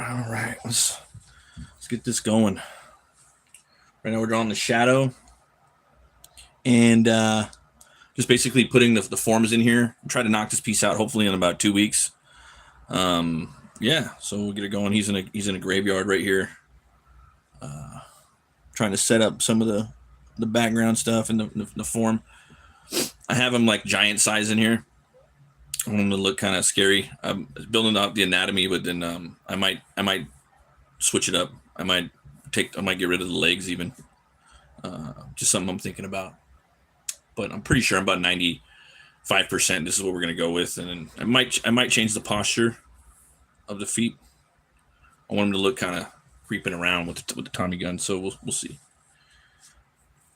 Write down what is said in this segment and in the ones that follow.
All right. Let's get this going. Right now we're drawing the shadow. And just basically putting the forms in here. Try to knock this piece out hopefully in about 2 weeks. Yeah, so we'll get it going. He's in a graveyard right here. Trying to set up some of the background stuff and the form. I have him like giant size in here. I want him to look kind of scary. I'm building out the anatomy, but then I might switch it up. I might get rid of the legs even. Just something I'm thinking about. But I'm pretty sure I'm about 95%. This is what we're gonna go with, and then I might change the posture of the feet. I want him to look kind of creeping around with the Tommy gun. So we'll see.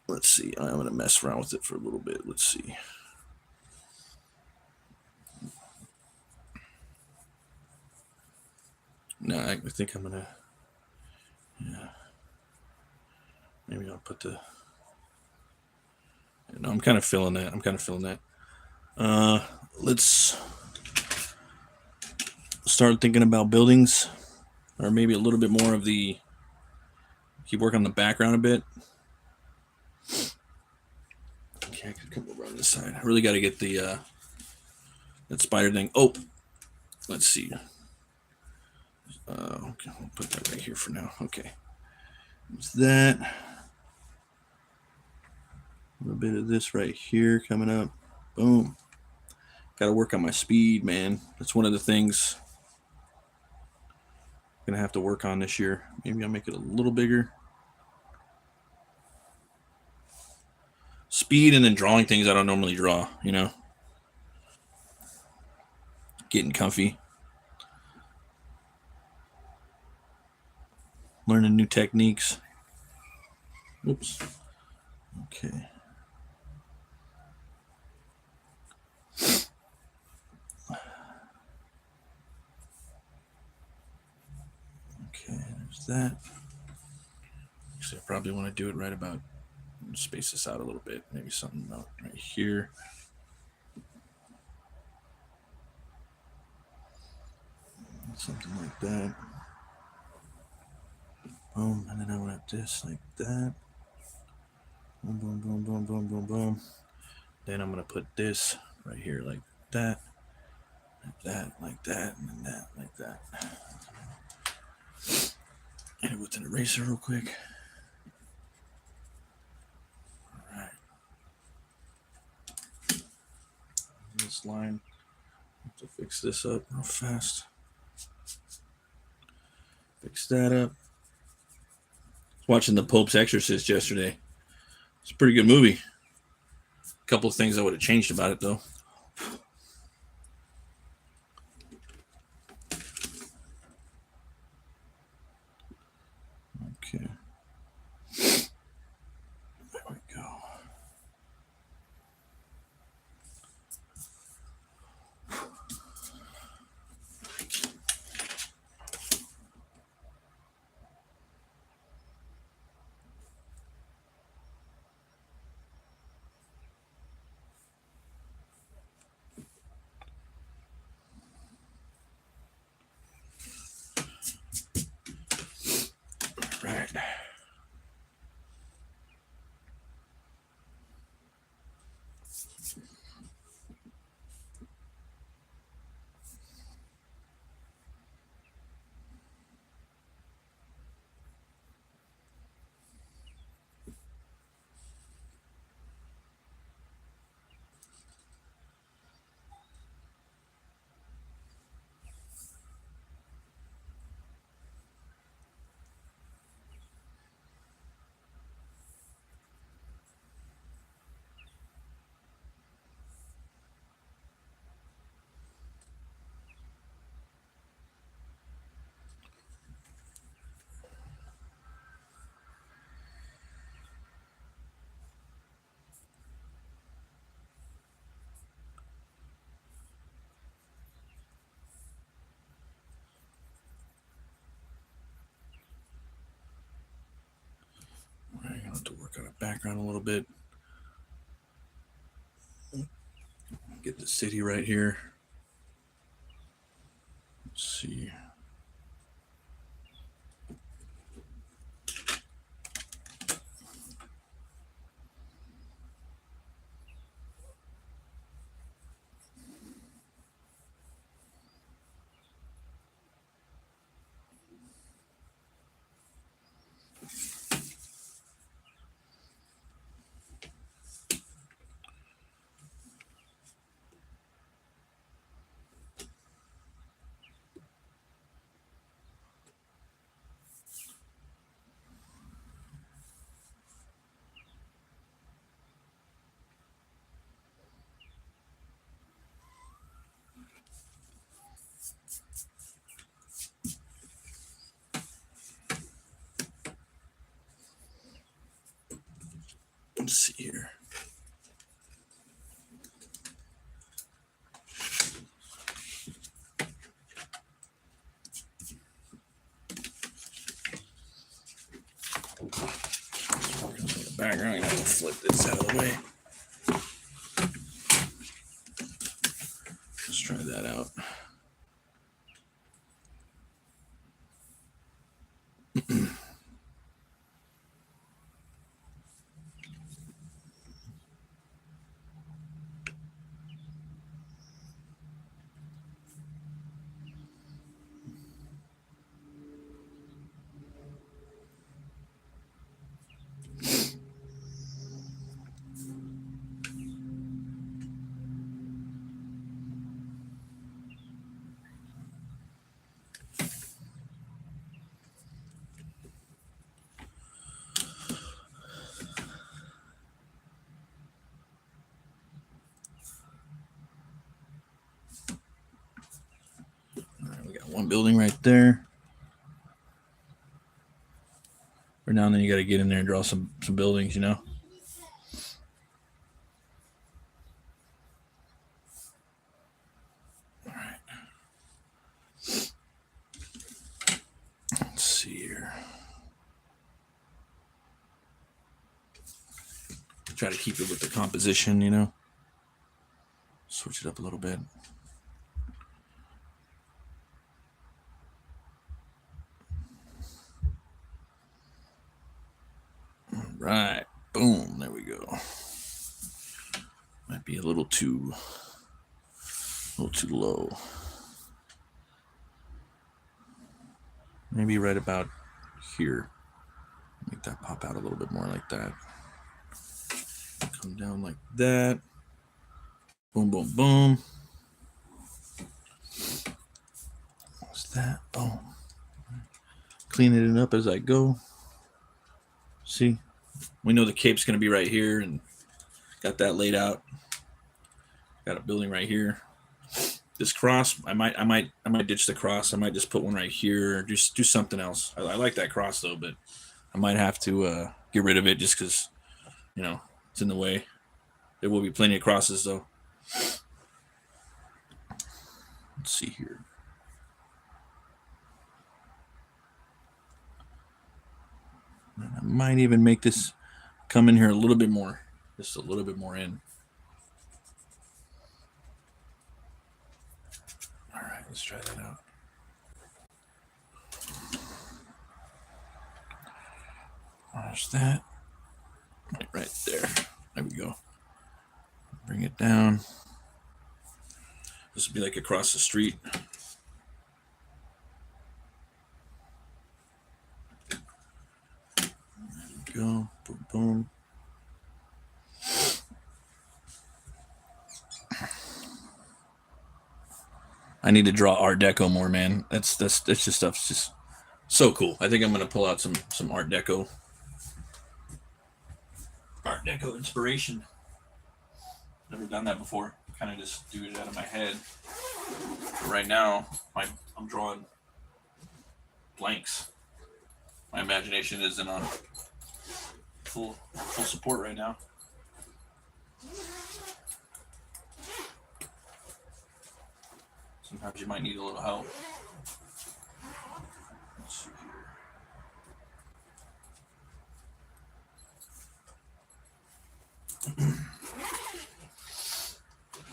Let's see. I'm gonna mess around with it for a little bit. Let's see. No, I think I'm gonna. Yeah. Maybe I'll put the. No, I'm kind of feeling that. Let's start thinking about buildings, or maybe a little bit more of the. Keep working on the background a bit. Okay, I can come over on this side. I really got to get the that spider thing. Oh, let's see. Okay, I'll put that right here for now. Okay, there's that. A little bit of this right here coming up. Boom. Got to work on my speed, man. That's one of the things I'm gonna have to work on this year. Maybe I'll make it a little bigger. Speed and then drawing things I don't normally draw, you know. Getting comfy. Learning new techniques. Oops. Okay. Okay, there's that. Actually, I probably want to do it right about, space this out a little bit. Maybe something about right here. Something like that. Boom, and then I want this like that. Boom, boom, boom, boom, boom, boom, boom. Then I'm gonna put this right here like that, and then that, like that. Hit it with an eraser real quick. All right. This line. I have to fix this up real fast. Fix that up. Watching The Pope's Exorcist yesterday. It's a pretty good movie. A couple of things I would have changed about it though. Okay. There we go. Right. I have to work on a background a little bit. Get the city right here. Let's see. Let's see here. Background, I'm gonna flip this out of the way. Let's try that out. One building right there. For now and then you got to get in there and draw some buildings, you know. All right. Let's see here. Try to keep it with the composition, you know. Switch it up a little bit. Right, boom, there we go. Might be a little too low. Maybe right about here. Make that pop out a little bit more like that. Come down like that. Boom, boom, boom. What's that? Boom. Cleaning it up as I go. See? We know the cape's going to be right here, and got that laid out. Got a building right here. This cross, I might ditch the cross. I might just put one right here, or just do something else. I like that cross though, but I might have to get rid of it just because, you know, it's in the way. There will be plenty of crosses though. Let's see here. I might even make this come in here a little bit more, just a little bit more in. All right, let's try that out. There's that. Right there. There we go. Bring it down. This would be like across the street. There we go. Boom, boom. I need to draw Art Deco more, man. That's just stuff's just so cool. I think I'm gonna pull out some Art Deco inspiration. Never done that before. Kind of just do it out of my head. But right now, I'm drawing blanks. My imagination isn't on full support right now. Sometimes you might need a little help. Let's see here.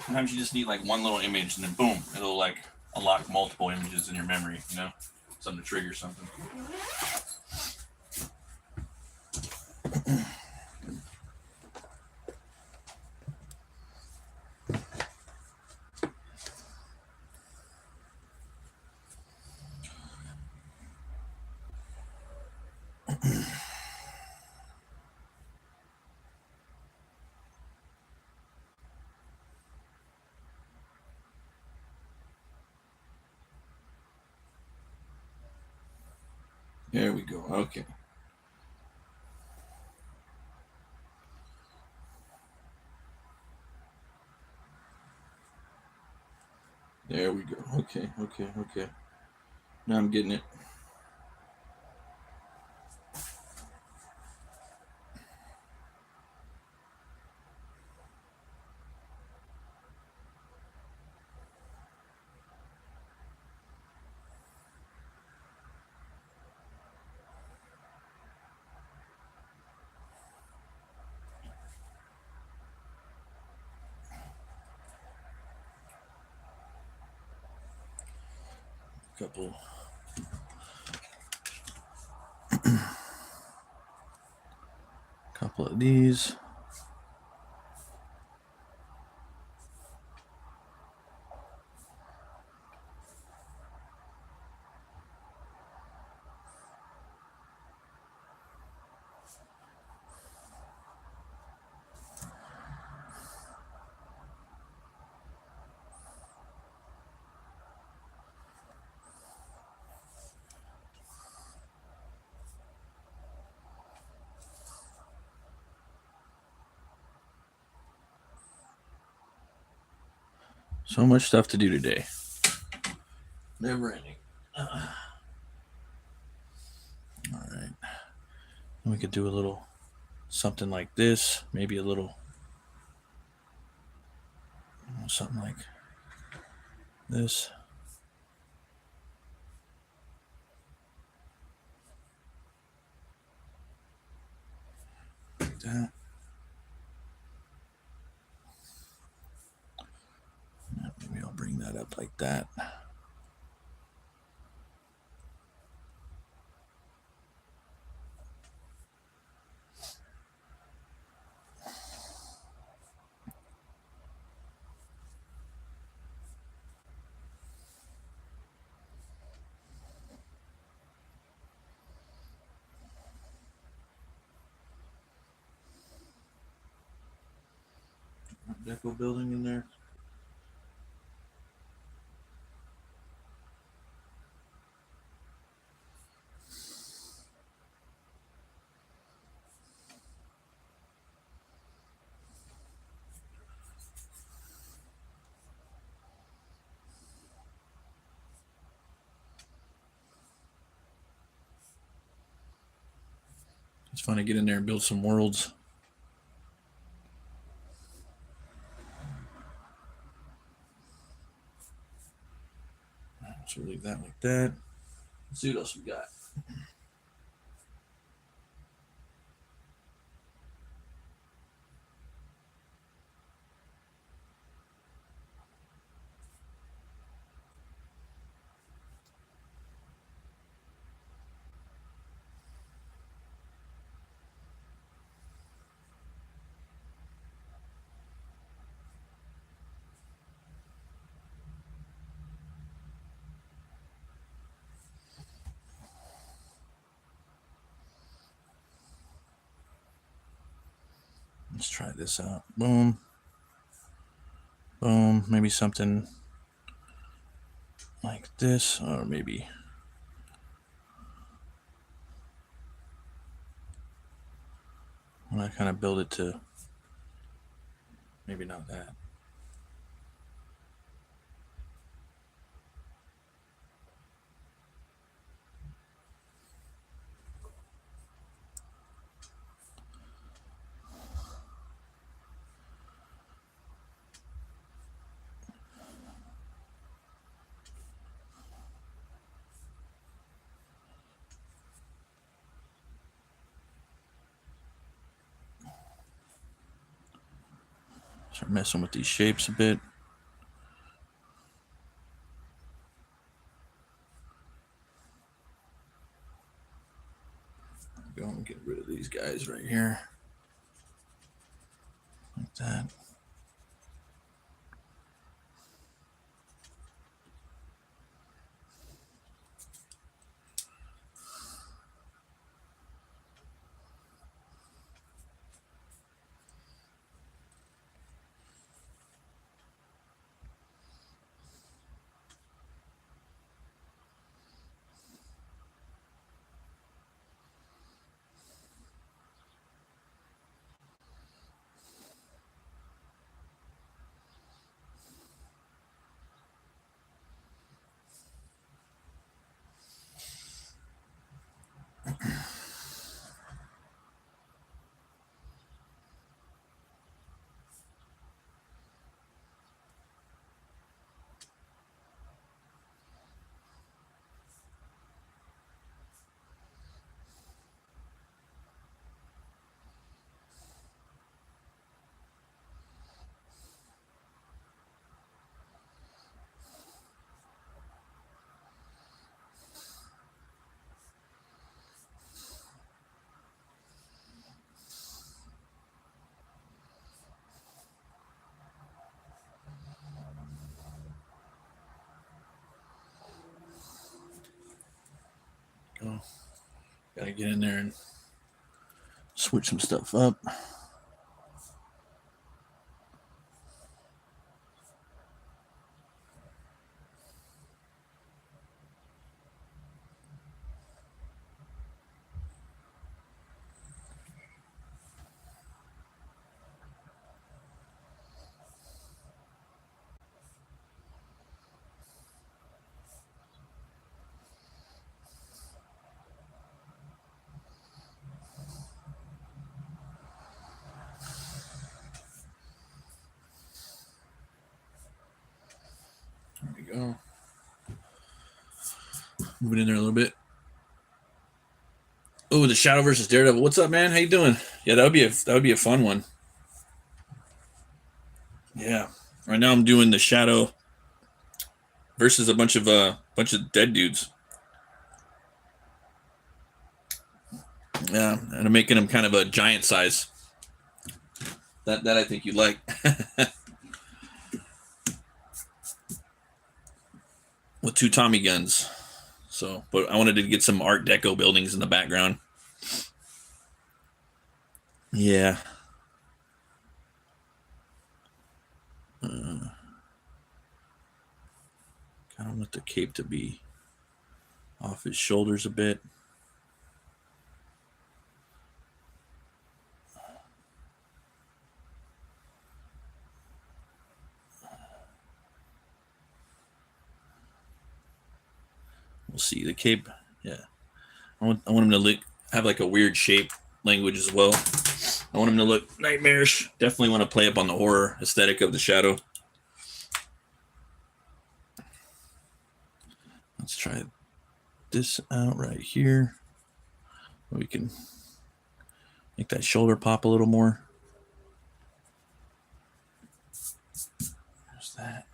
Sometimes you just need like one little image and then boom, it'll like unlock multiple images in your memory, you know? Something to trigger something. There we go. Okay. There we go. Okay. Now I'm getting it. Couple. Couple of these. So much stuff to do today. Never ending. All right. We could do a little something like this. Maybe a little something like this. Like that. Maybe I'll bring that up like that. Deco building in there. It's fun to get in there and build some worlds. So we'll leave that like that. Let's see what else we got. Let's try this out. Boom. Boom. Maybe something like this, or maybe when I kind of build it to maybe not that. Start messing with these shapes a bit. Go and get rid of these guys right here. Like that. go. Gotta get in there and switch some stuff up. There we go. Move it in there a little bit. Oh, the Shadow versus Daredevil. What's up, man? How you doing? Yeah, that would be a fun one. Yeah. Right now I'm doing the Shadow versus a bunch of dead dudes. Yeah, and I'm making them kind of a giant size. That I think you'd like. With 2 Tommy guns. So, but I wanted to get some Art Deco buildings in the background. Yeah. Kind of want the cape to be off his shoulders a bit. We'll see the cape. Yeah, I want him to have like a weird shape language as well. I want him to look nightmarish. Definitely want to play up on the horror aesthetic of the Shadow. Let's try this out right here. We can make that shoulder pop a little more. There's that.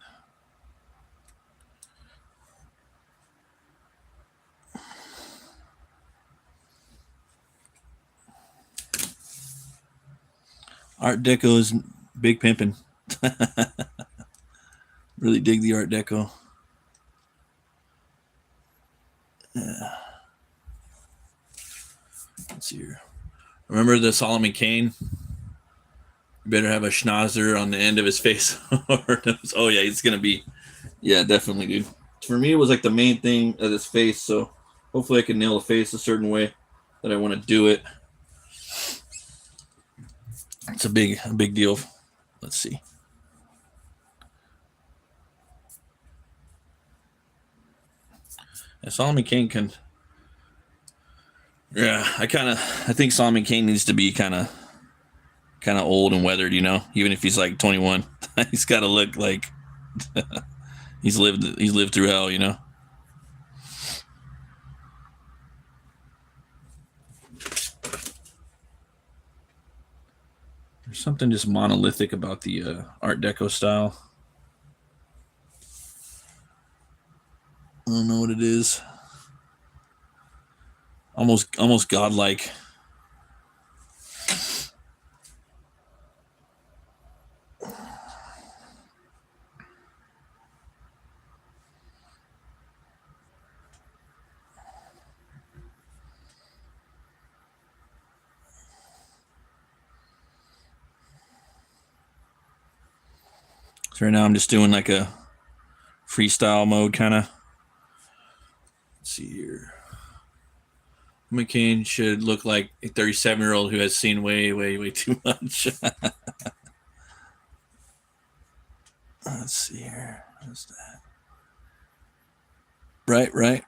Art Deco is big pimping. Really dig the Art Deco. Yeah. Let's see here. Remember the Solomon Kane? You better have a schnauzer on the end of his face. Oh yeah, he's gonna be. Yeah, definitely, dude. For me, it was like the main thing of his face. So hopefully, I can nail the face a certain way that I want to do it. It's a big deal. Let's see. Yeah, Solomon Kane can. Yeah, I think Solomon Kane needs to be kind of old and weathered, you know, even if he's like 21. He's got to look like he's lived through hell, you know. There's something just monolithic about the Art Deco style. I don't know what it is. Almost godlike. So right now I'm just doing like a freestyle mode kind of. Let's see here. McCain should look like a 37-year-old who has seen way too much. Let's see here. What's that? Right.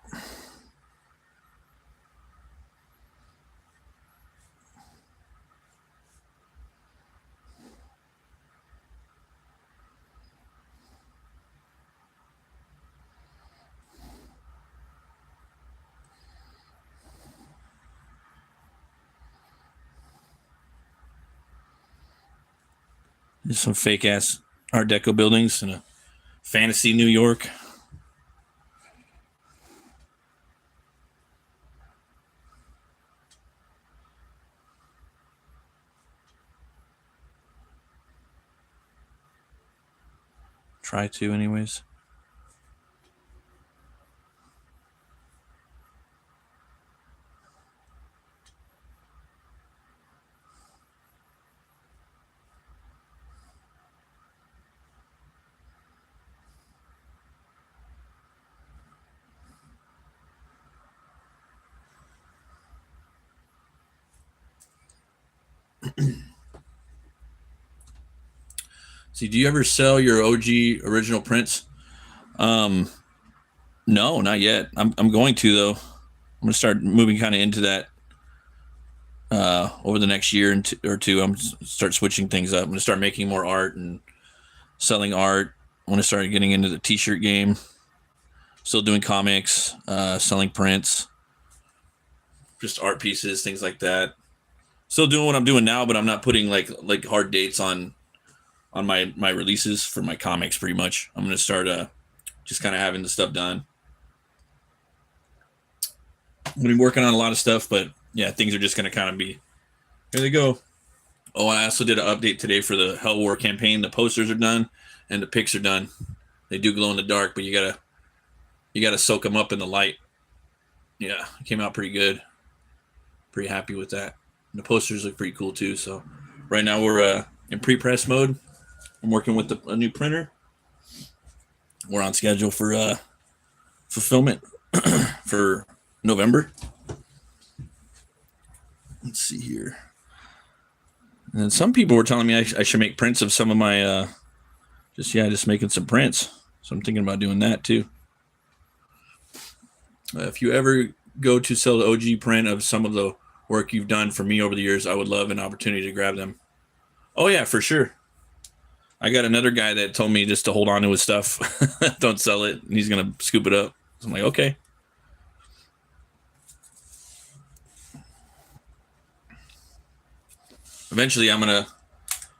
There's some fake ass Art Deco buildings in a fantasy New York. Try to, anyways. See, do you ever sell your OG original prints? No, not yet. I'm going to though. I'm gonna start moving kind of into that over the next year or two. I'm start switching things up. I'm gonna start making more art and selling art. I want to start getting into the t-shirt game. Still doing comics, selling prints, just art pieces, things like that. Still doing what I'm doing now, but I'm not putting like hard dates on my releases for my comics. Pretty much, I'm gonna start just kind of having the stuff done. I've been working on a lot of stuff, but yeah, things are just gonna kind of be here they go. Oh, I also did an update today for the Hell War campaign. The posters are done and the pics are done. They do glow in the dark, but you gotta soak them up in the light. Yeah, it came out pretty good. Pretty happy with that. And the posters look pretty cool too. So right now we're in pre-press mode. I'm working with a new printer. We're on schedule for fulfillment for November. Let's see here. And some people were telling me I should make prints of some of my just making some prints. So I'm thinking about doing that too. If you ever go to sell the OG print of some of the work you've done for me over the years, I would love an opportunity to grab them. Oh yeah, for sure. I got another guy that told me just to hold on to his stuff. Don't sell it. And he's going to scoop it up. So I'm like, okay. Eventually I'm going to,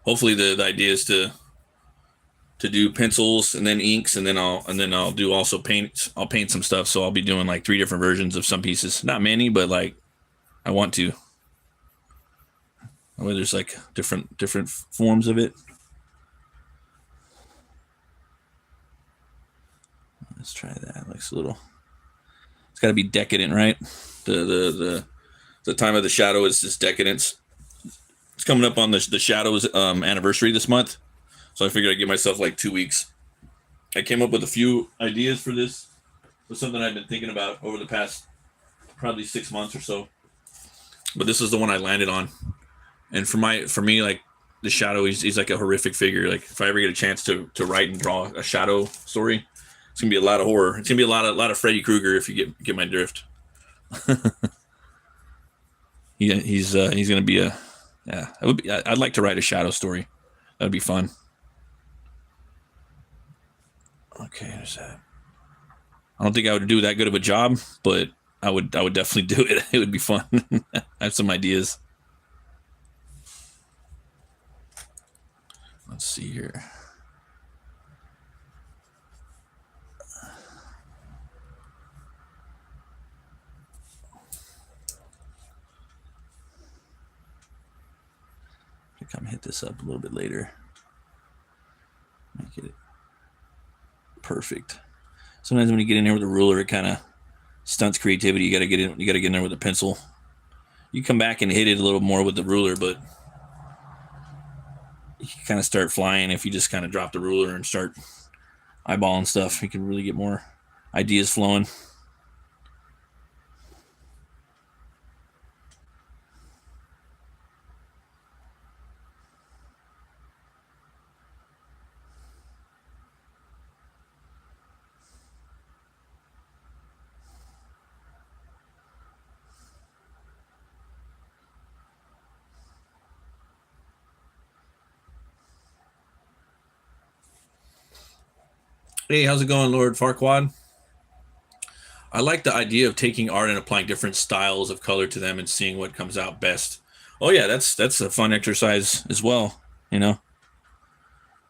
hopefully the idea is to do pencils and then inks, and then I'll do also paint. I'll paint some stuff. So I'll be doing like 3 different versions of some pieces. Not many, but like I want to. Where there's like different forms of it. Let's try that. Looks a little. It's got to be decadent, right? The time of the shadow is this decadence. It's coming up on the Shadows anniversary this month, so I figured I'd give myself like 2 weeks. I came up with a few ideas for this. It was something I've been thinking about over the past probably 6 months or so, but this is the one I landed on. And for me, like the Shadow, he's like a horrific figure. Like if I ever get a chance to write and draw a Shadow story, it's gonna be a lot of horror. It's gonna be a lot of Freddy Krueger if you get my drift. He's gonna be a yeah. I'd like to write a Shadow story. That'd be fun. Okay, there's that. I don't think I would do that good of a job, but I would definitely do it. It would be fun. I have some ideas. Let's see here. Come hit this up a little bit later. Make it perfect. Sometimes when you get in there with a ruler, it kind of stunts creativity. You got to get in there with a pencil. You come back and hit it a little more with the ruler, but you can kind of start flying if you just kind of drop the ruler and start eyeballing stuff. You can really get more ideas flowing. Hey, how's it going, Lord Farquaad? I like the idea of taking art and applying different styles of color to them and seeing what comes out best. Oh yeah, that's a fun exercise as well, you know.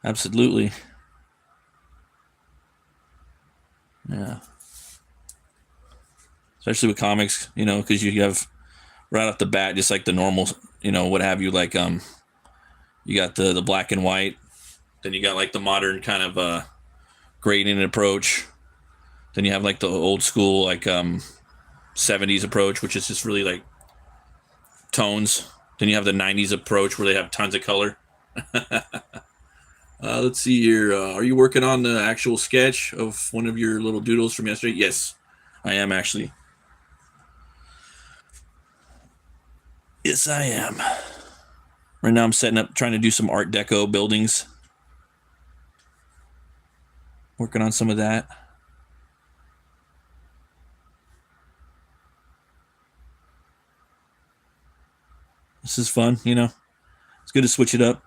Absolutely. Yeah. Especially with comics, you know, because you have right off the bat just like the normal, you know, what have you, like you got the black and white, then you got like the modern kind of grading approach. Then you have like the old school like 70s approach, which is just really like tones. Then you have the 90s approach where they have tons of color. Let's see here. Are you working on the actual sketch of one of your little doodles from yesterday? Yes, I am actually. Yes, I am. Right now I'm setting up, trying to do some Art Deco buildings. Working on some of that. This is fun, you know. It's good to switch it up.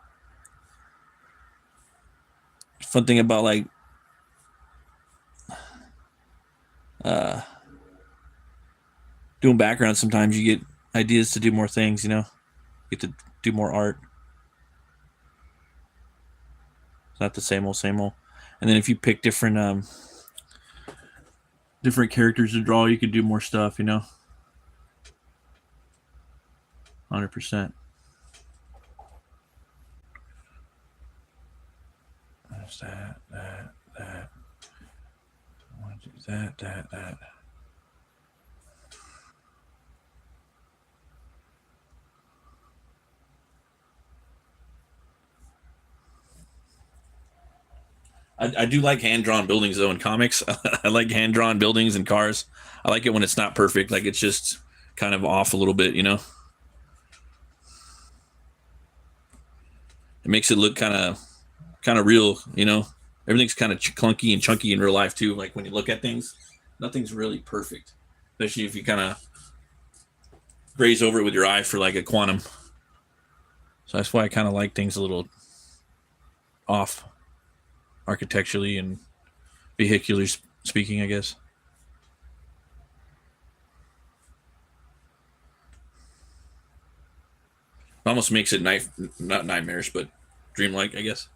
Fun thing about like doing background, sometimes you get ideas to do more things, you know. You get to do more art. It's not the same old, same old. And then if you pick different different characters to draw, you can do more stuff, you know. 100%. There's that. I want to do that. I do like hand-drawn buildings, though, in comics. I like hand-drawn buildings and cars. I like it when it's not perfect. Like, it's just kind of off a little bit, you know? It makes it look kind of real, you know? Everything's kind of clunky and chunky in real life, too. Like, when you look at things, nothing's really perfect. Especially if you kind of graze over it with your eye for, like, a quantum. So that's why I kind of like things a little off architecturally and vehicularly speaking, I guess. It almost makes it not nightmarish, but dreamlike, I guess.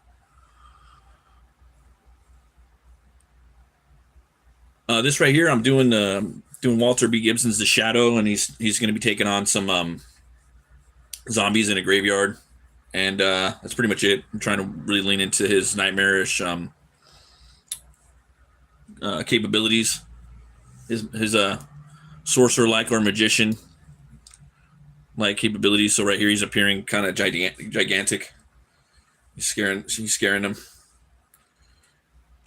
This right here, I'm doing Walter B. Gibson's The Shadow, and he's going to be taking on some zombies in a graveyard, and that's pretty much it. I'm trying to really lean into his nightmarish capabilities, his sorcerer like or magician like capabilities. So right here, he's appearing kind of gigantic. He's scaring them.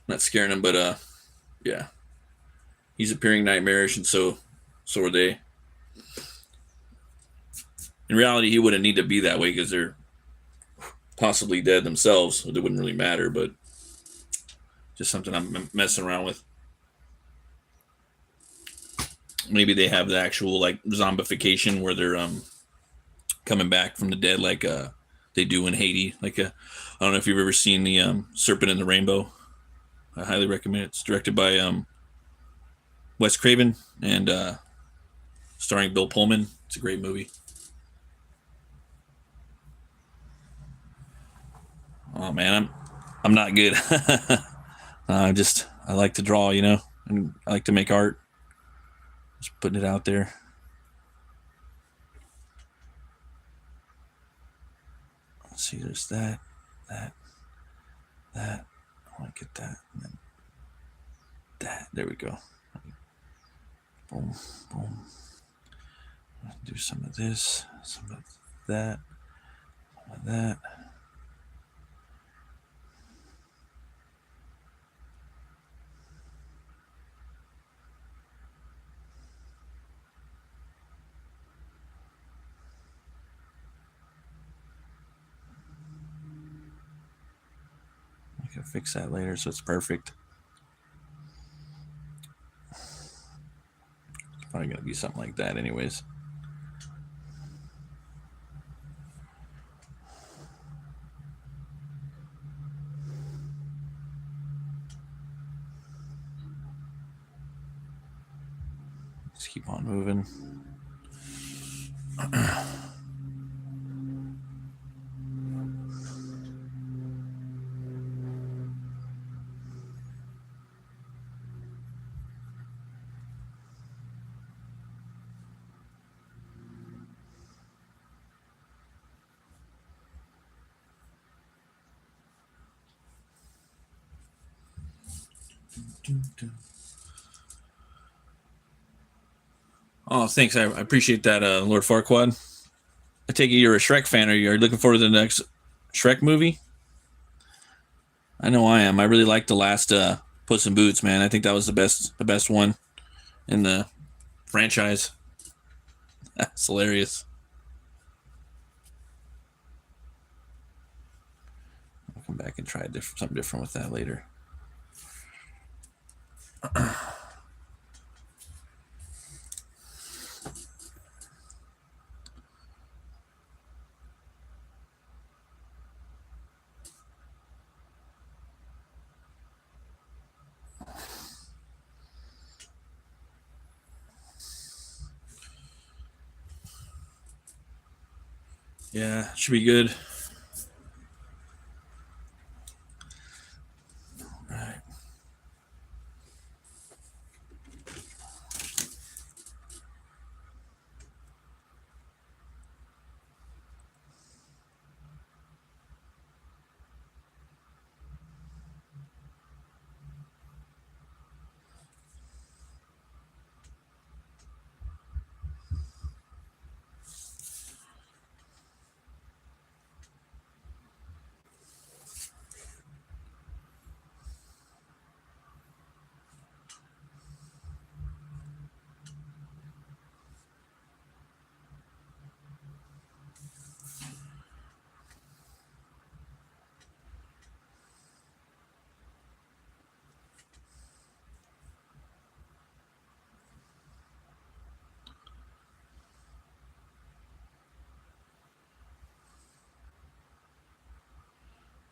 Not scaring them, but yeah, he's appearing nightmarish, and so are they. In reality, he wouldn't need to be that way because they're possibly dead themselves. So it wouldn't really matter, but just something I'm messing around with. Maybe they have the actual like zombification where they're coming back from the dead, like they do in Haiti. Like I don't know if you've ever seen the Serpent in the Rainbow. I highly recommend it. It's directed by Wes Craven and starring Bill Pullman. It's a great movie. Oh man, I'm not good. I like to draw, you know, and I like to make art. Just putting it out there. Let's see, there's that. I want to get that. And then that. There we go. Boom. Do some of this, some of that, some of that. I can fix that later, so it's perfect. It's probably going to be something like that anyways. Let's keep on moving. Oh, thanks. I appreciate that, Lord Farquaad. I take it you're a Shrek fan. Are you looking forward to the next Shrek movie? I know I am. I really liked the last Puss in Boots, man. I think that was the best one in the franchise. That's hilarious. come back and try something different with that later. Yeah, should be good. All right.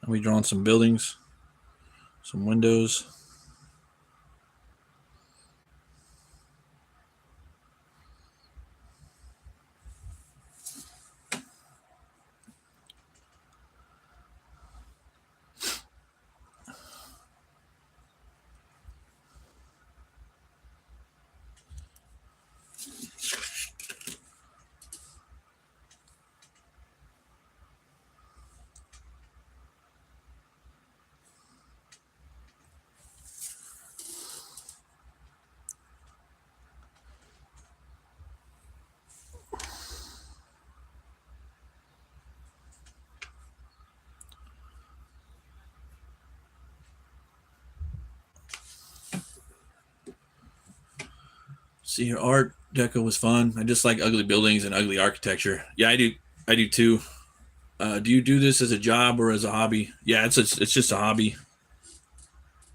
Are we drawing some buildings, some windows? See, your Art Deco was fun. I just like ugly buildings and ugly architecture. Yeah, I do. I do too. Do you do this as a job or as a hobby? Yeah, it's just a hobby.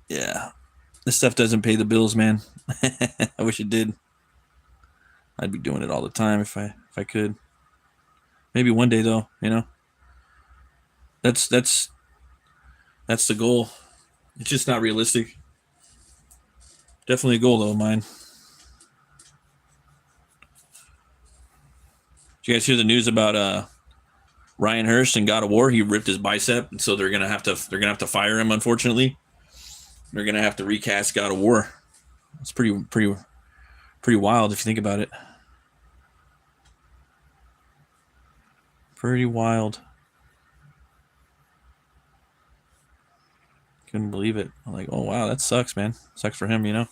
Yeah, this stuff doesn't pay the bills, man. I wish it did. I'd be doing it all the time if I could. Maybe one day though, you know. That's the goal. It's just not realistic. Definitely a goal though, mine. Did you guys hear the news about Ryan Hurst and God of War? He ripped his bicep, and so they're gonna have to fire him. Unfortunately, they're gonna have to recast God of War. It's pretty wild if you think about it. Pretty wild. Couldn't believe it. I'm like, oh wow, that sucks, man. Sucks for him, you know.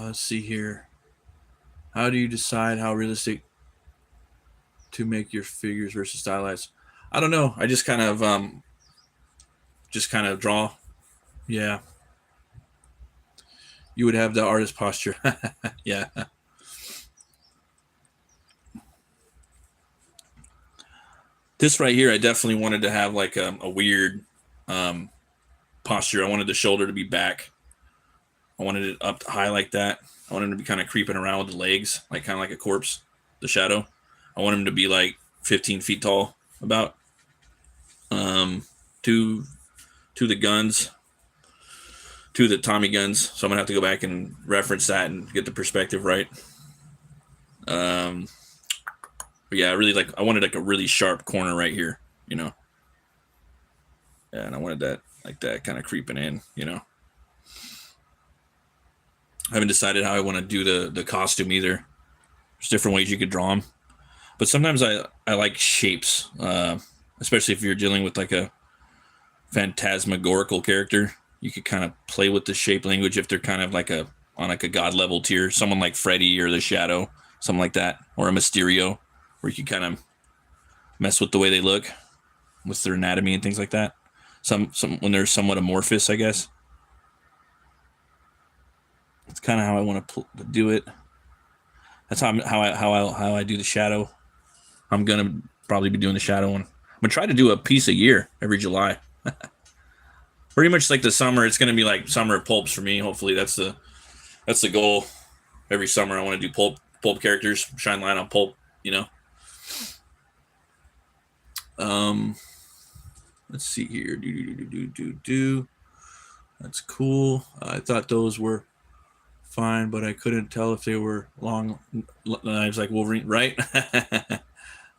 Let's see here. How do you decide how realistic to make your figures versus stylized? I don't know. I just kind of draw. Yeah, you would have the artist posture. Yeah. This right here, I definitely wanted to have like a weird um, posture. I wanted the shoulder to be back I wanted it up high like that. I wanted him to be kind of creeping around with the legs, like kind of like a corpse, the shadow. I want him to be like 15 feet tall, about. To the guns, to the Tommy guns. So I'm gonna have to go back and reference that and get the perspective right. But yeah, I wanted like a really sharp corner right here, you know. Yeah, and I wanted that like that kind of creeping in, you know. I haven't decided how I want to do the costume either. There's different ways you could draw them, but sometimes I like shapes, especially if you're dealing with like a phantasmagorical character. You could kind of play with the shape language if they're kind of like on like a god level tier, someone like Freddy or the Shadow, something like that, or a Mysterio, where you can kind of mess with the way they look, with their anatomy and things like that. Some when they're somewhat amorphous, I guess. It's kind of how I want to do it. That's how I do the Shadow. I'm gonna probably be doing the Shadow one. I'm gonna try to do a piece a year every July. Pretty much like the summer, it's gonna be like summer pulps for me. Hopefully that's the goal. Every summer I want to do pulp characters, shine light on pulp, you know. Let's see here. That's cool. I thought those were fine, but I couldn't tell if they were long knives like Wolverine, right?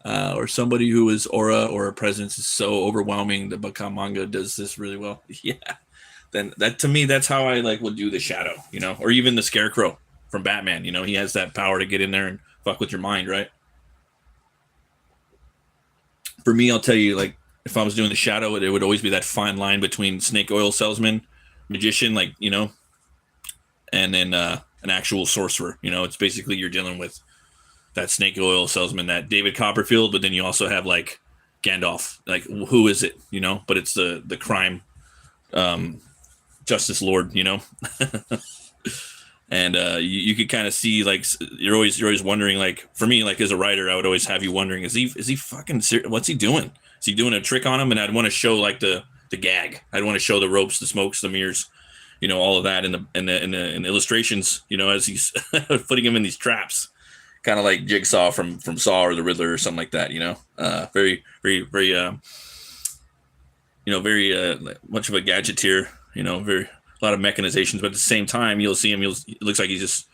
Or somebody who is aura or a presence is so overwhelming. The Baka manga does this really well. Yeah. Then that, to me, that's how I like would do the Shadow, you know, or even the Scarecrow from Batman. You know, he has that power to get in there and fuck with your mind, right? For me, I'll tell you, like, if I was doing the Shadow, it would always be that fine line between snake oil salesman, magician, like, you know, and then an actual sorcerer. You know, it's basically you're dealing with that snake oil salesman, that David Copperfield, but then you also have like Gandalf. Like, who is it? You know, but it's the crime justice lord. You know. And you could kind of see, like, you're always wondering, like, for me, like, as a writer, I would always have you wondering, is he fucking serious? What's he doing? Is he doing a trick on him? And I'd want to show like the gag. I'd want to show the ropes, the smokes, the mirrors, you know, all of that in the illustrations, you know, as he's putting him in these traps, kind of like Jigsaw from Saw or the Riddler or something like that, you know. Very you know, very much of a gadgeteer, you know, a lot of mechanizations, but at the same time, you'll see him. It looks like he's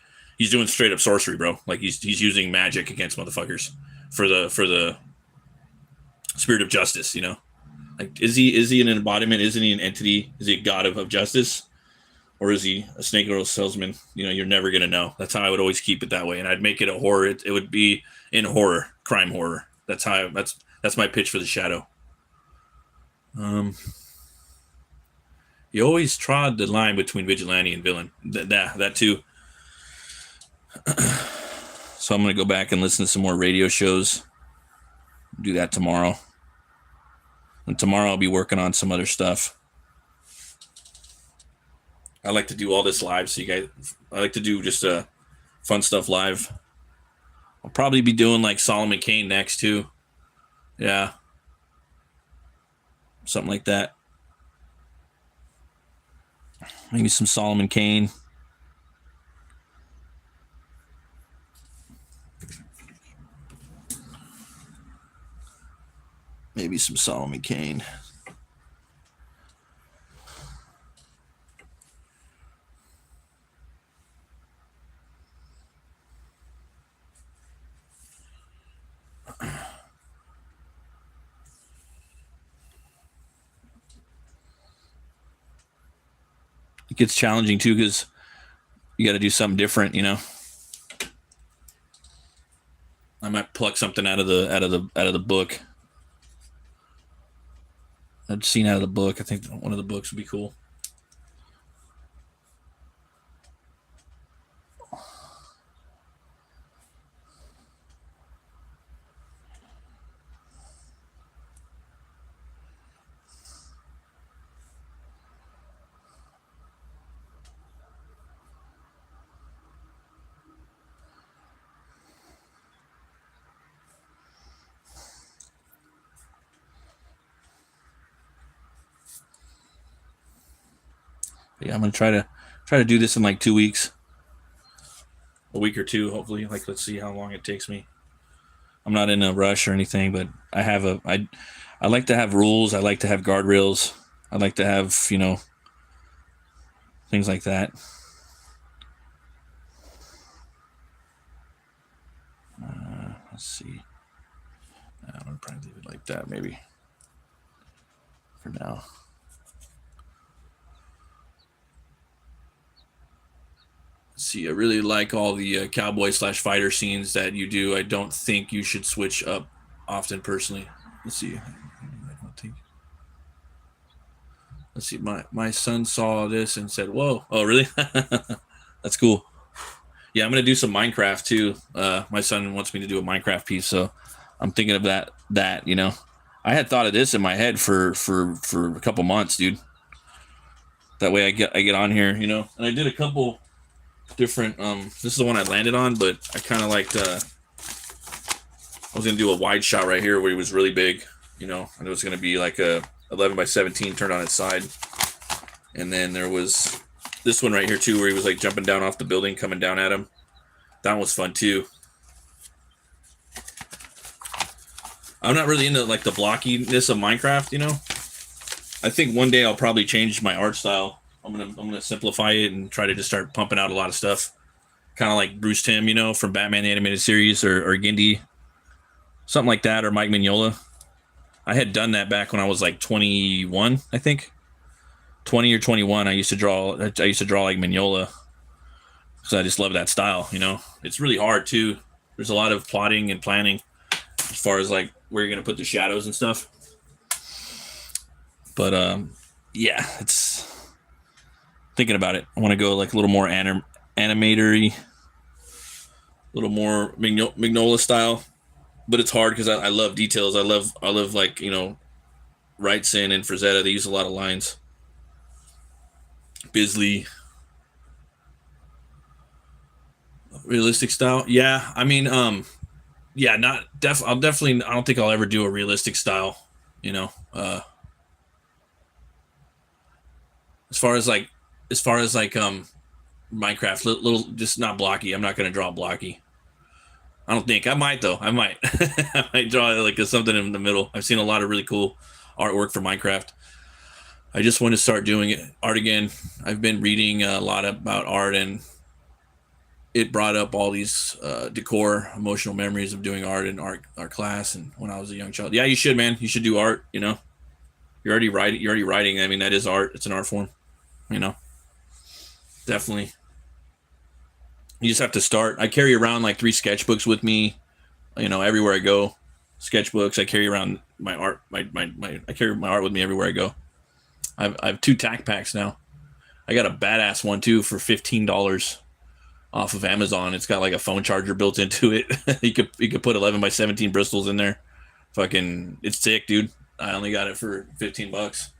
doing straight up sorcery, bro. Like he's using magic against motherfuckers for the spirit of justice. You know, like is he an embodiment? Isn't he an entity? Is he a god of justice, or is he a snake oil salesman? You know, you're never gonna know. That's how I would always keep it that way, and I'd make it a horror. It would be in horror, crime horror. That's that's my pitch for the Shadow. You always trod the line between vigilante and villain. That too. So I'm gonna go back and listen to some more radio shows. Do that tomorrow. And tomorrow I'll be working on some other stuff. I like to do all this live, so you guys. I like to do just fun stuff live. I'll probably be doing like Solomon Kane next too. Yeah, something like that. Maybe some Solomon Kane. Maybe some Solomon Kane. It gets challenging too because you got to do something different, you know. I might pluck something out of the book. I've seen out of the book. I think one of the books would be cool. Yeah, I'm gonna try to Try to do this in like 2 weeks, a week or two, hopefully. Like, let's see how long it takes me. I'm not in a rush or anything, but I like to have rules. I like to have guardrails. I like to have, things like that. Let's see. I'm gonna probably leave it like that, maybe for now. Let's see, I really like all the cowboy/fighter scenes that you do. I don't think you should switch up often, personally. Let's see. I don't think. Let's see. My son saw this and said, "Whoa! Oh, really? That's cool." Yeah, I'm gonna do some Minecraft too. My son wants me to do a Minecraft piece, so I'm thinking of that. I had thought of this in my head for a couple months, dude. That way I get on here, and I did a couple different. This is the one I landed on, but I kind of liked. I was gonna do a wide shot right here where he was really big, and it was gonna be like a 11x17 turned on its side, and then there was this one right here too where he was like jumping down off the building, coming down at him. That one was fun too. I'm not really into like the blockiness of Minecraft, I think one day I'll probably change my art style. I'm gonna simplify it and try to just start pumping out a lot of stuff, kind of like Bruce Timm, from Batman the Animated Series, or Gindy, something like that, or Mike Mignola. I had done that back when I was like 21, I think, 20 or 21. I used to draw like Mignola because I just love that style. It's really hard too. There's a lot of plotting and planning as far as like where you're gonna put the shadows and stuff. But yeah, it's thinking about it. I want to go like a little more animatory, a little more Mignola style. But it's hard because I love details. I love like Wrightson and Frazetta. They use a lot of lines. Bisley. Realistic style. Yeah, I mean, yeah, I'll definitely. I don't think I'll ever do a realistic style. As far as like Minecraft, little just not blocky. I'm not gonna draw blocky. I don't think I might though. I might. I might draw like something in the middle. I've seen a lot of really cool artwork for Minecraft. I just want to start doing art again. I've been reading a lot about art, and it brought up all these decor, emotional memories of doing art in art class, and when I was a young child. Yeah, you should, man. You should do art. You're already writing. You're already writing. I mean, that is art. It's an art form. Definitely. You just have to start. I carry around like 3 sketchbooks with me, everywhere I go. Sketchbooks. I carry around my art. I carry my art with me everywhere I go. I have 2 tack packs now. I got a badass one too for $15 off of Amazon. It's got like a phone charger built into it. you could put 11x17 Bristols in there. Fucking, it's sick, dude. I only got it for $15.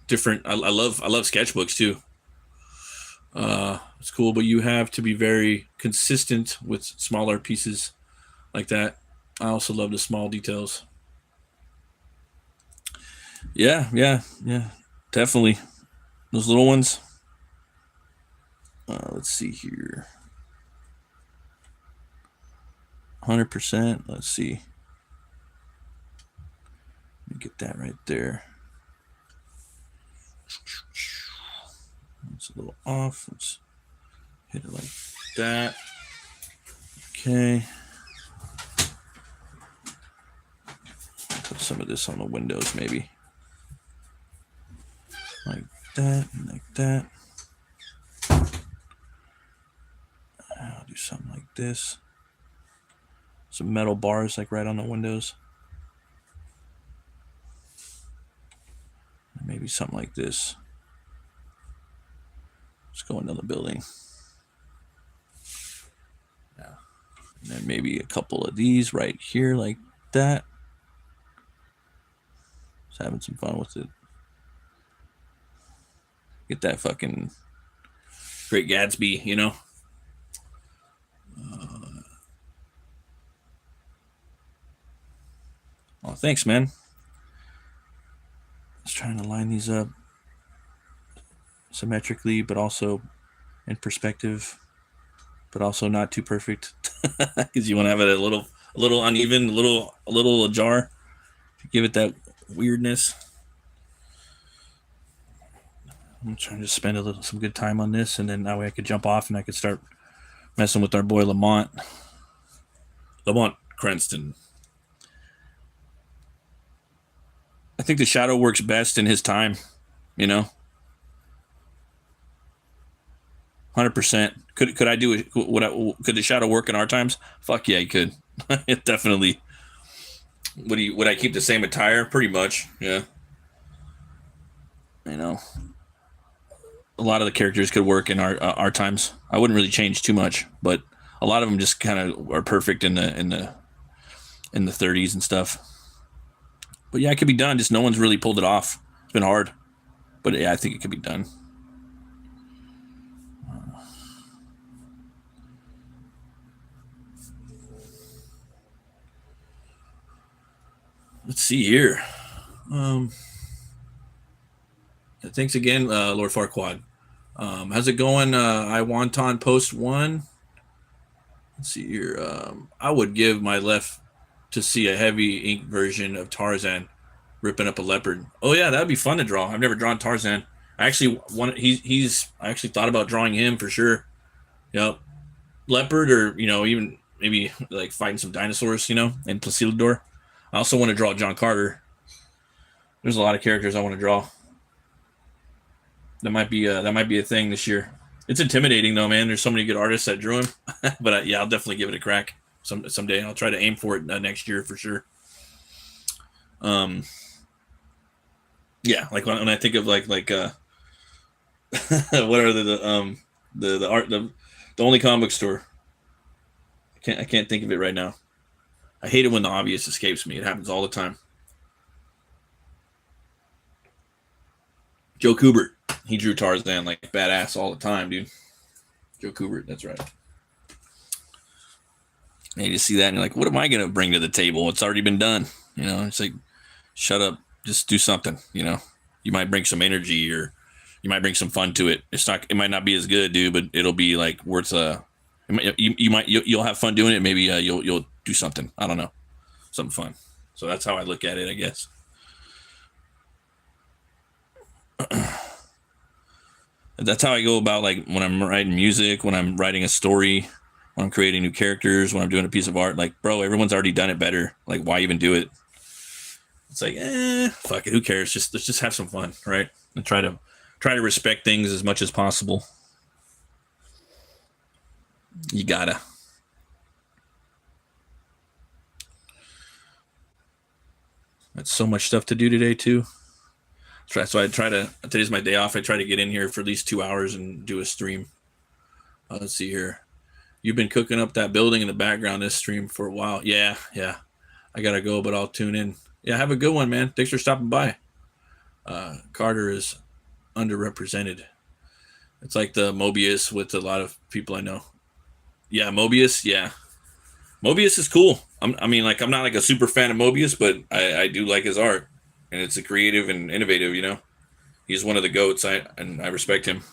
Different. I love sketchbooks too. It's cool, but you have to be very consistent with smaller pieces like that. I also love the small details. Yeah, definitely. Those little ones. Let's see here. 100%. Let's see. Let me get that right there. It's a little off. Let's hit it like that. Okay. Put some of this on the windows, maybe. Like that, and like that. I'll do something like this. Some metal bars, like right on the windows. And maybe something like this. Let's go another building. Yeah. And then maybe a couple of these right here, like that. Just having some fun with it. Get that fucking Great Gatsby, Oh, thanks, man. Just trying to line these up. symmetrically, but also in perspective, but also not too perfect, because you want to have it a little uneven, a little ajar to give it that weirdness. I'm trying to spend some good time on this, and then that way I could jump off and I could start messing with our boy Lamont Cranston. I think the shadow works best in his time, 100%. Could I do it? Could the shadow work in our times? Fuck yeah, he could. It definitely. Would I keep the same attire? Pretty much, yeah. A lot of the characters could work in our times. I wouldn't really change too much, but a lot of them just kind of are perfect in the 30s and stuff. But yeah, it could be done. Just no one's really pulled it off. It's been hard, but yeah, I think it could be done. Let's see here. Thanks again, Lord Farquaad. How's it going? I Wonton Post 1. Let's see here. I would give my left to see a heavy ink version of Tarzan ripping up a leopard. Oh yeah, that'd be fun to draw. I've never drawn Tarzan. I actually I actually thought about drawing him for sure. Yep. Leopard, or even maybe like fighting some dinosaurs, and Placidor. I also want to draw John Carter. There's a lot of characters I want to draw. That might be a thing this year. It's intimidating though, man. There's so many good artists that drew him, but yeah, I'll definitely give it a crack someday. I'll try to aim for it next year for sure. Yeah, like when I think of like what are the art the only comic book store. I can't think of it right now. I hate it when the obvious escapes me. It happens all the time. Joe Kubert. He drew Tarzan like badass all the time, dude. Joe Kubert, that's right. And you just see that and you're like, what am I going to bring to the table? It's already been done. It's like, shut up. Just do something, You might bring some energy, or you might bring some fun to it. It might not be as good, dude, but it'll be like worth you'll have fun doing it. Maybe you'll do something. I don't know. Something fun. So that's how I look at it, I guess. That's how I go about, like, when I'm writing music, when I'm writing a story, when I'm creating new characters, when I'm doing a piece of art. Like, bro, everyone's already done it better. Like, why even do it? It's like, fuck it, who cares? Let's just have some fun, right? And try to respect things as much as possible. You gotta. That's so much stuff to do today too. So today's my day off. I try to get in here for at least 2 hours and do a stream. Let's see here. You've been cooking up that building in the background this stream for a while. Yeah. I gotta go, but I'll tune in. Yeah, have a good one, man. Thanks for stopping by. Carter is underrepresented. It's like the Mobius with a lot of people I know. Yeah, Mobius. Yeah, Mobius is cool. I'm not like a super fan of Mobius, but I do like his art, and it's a creative and innovative. He's one of the goats. I respect him.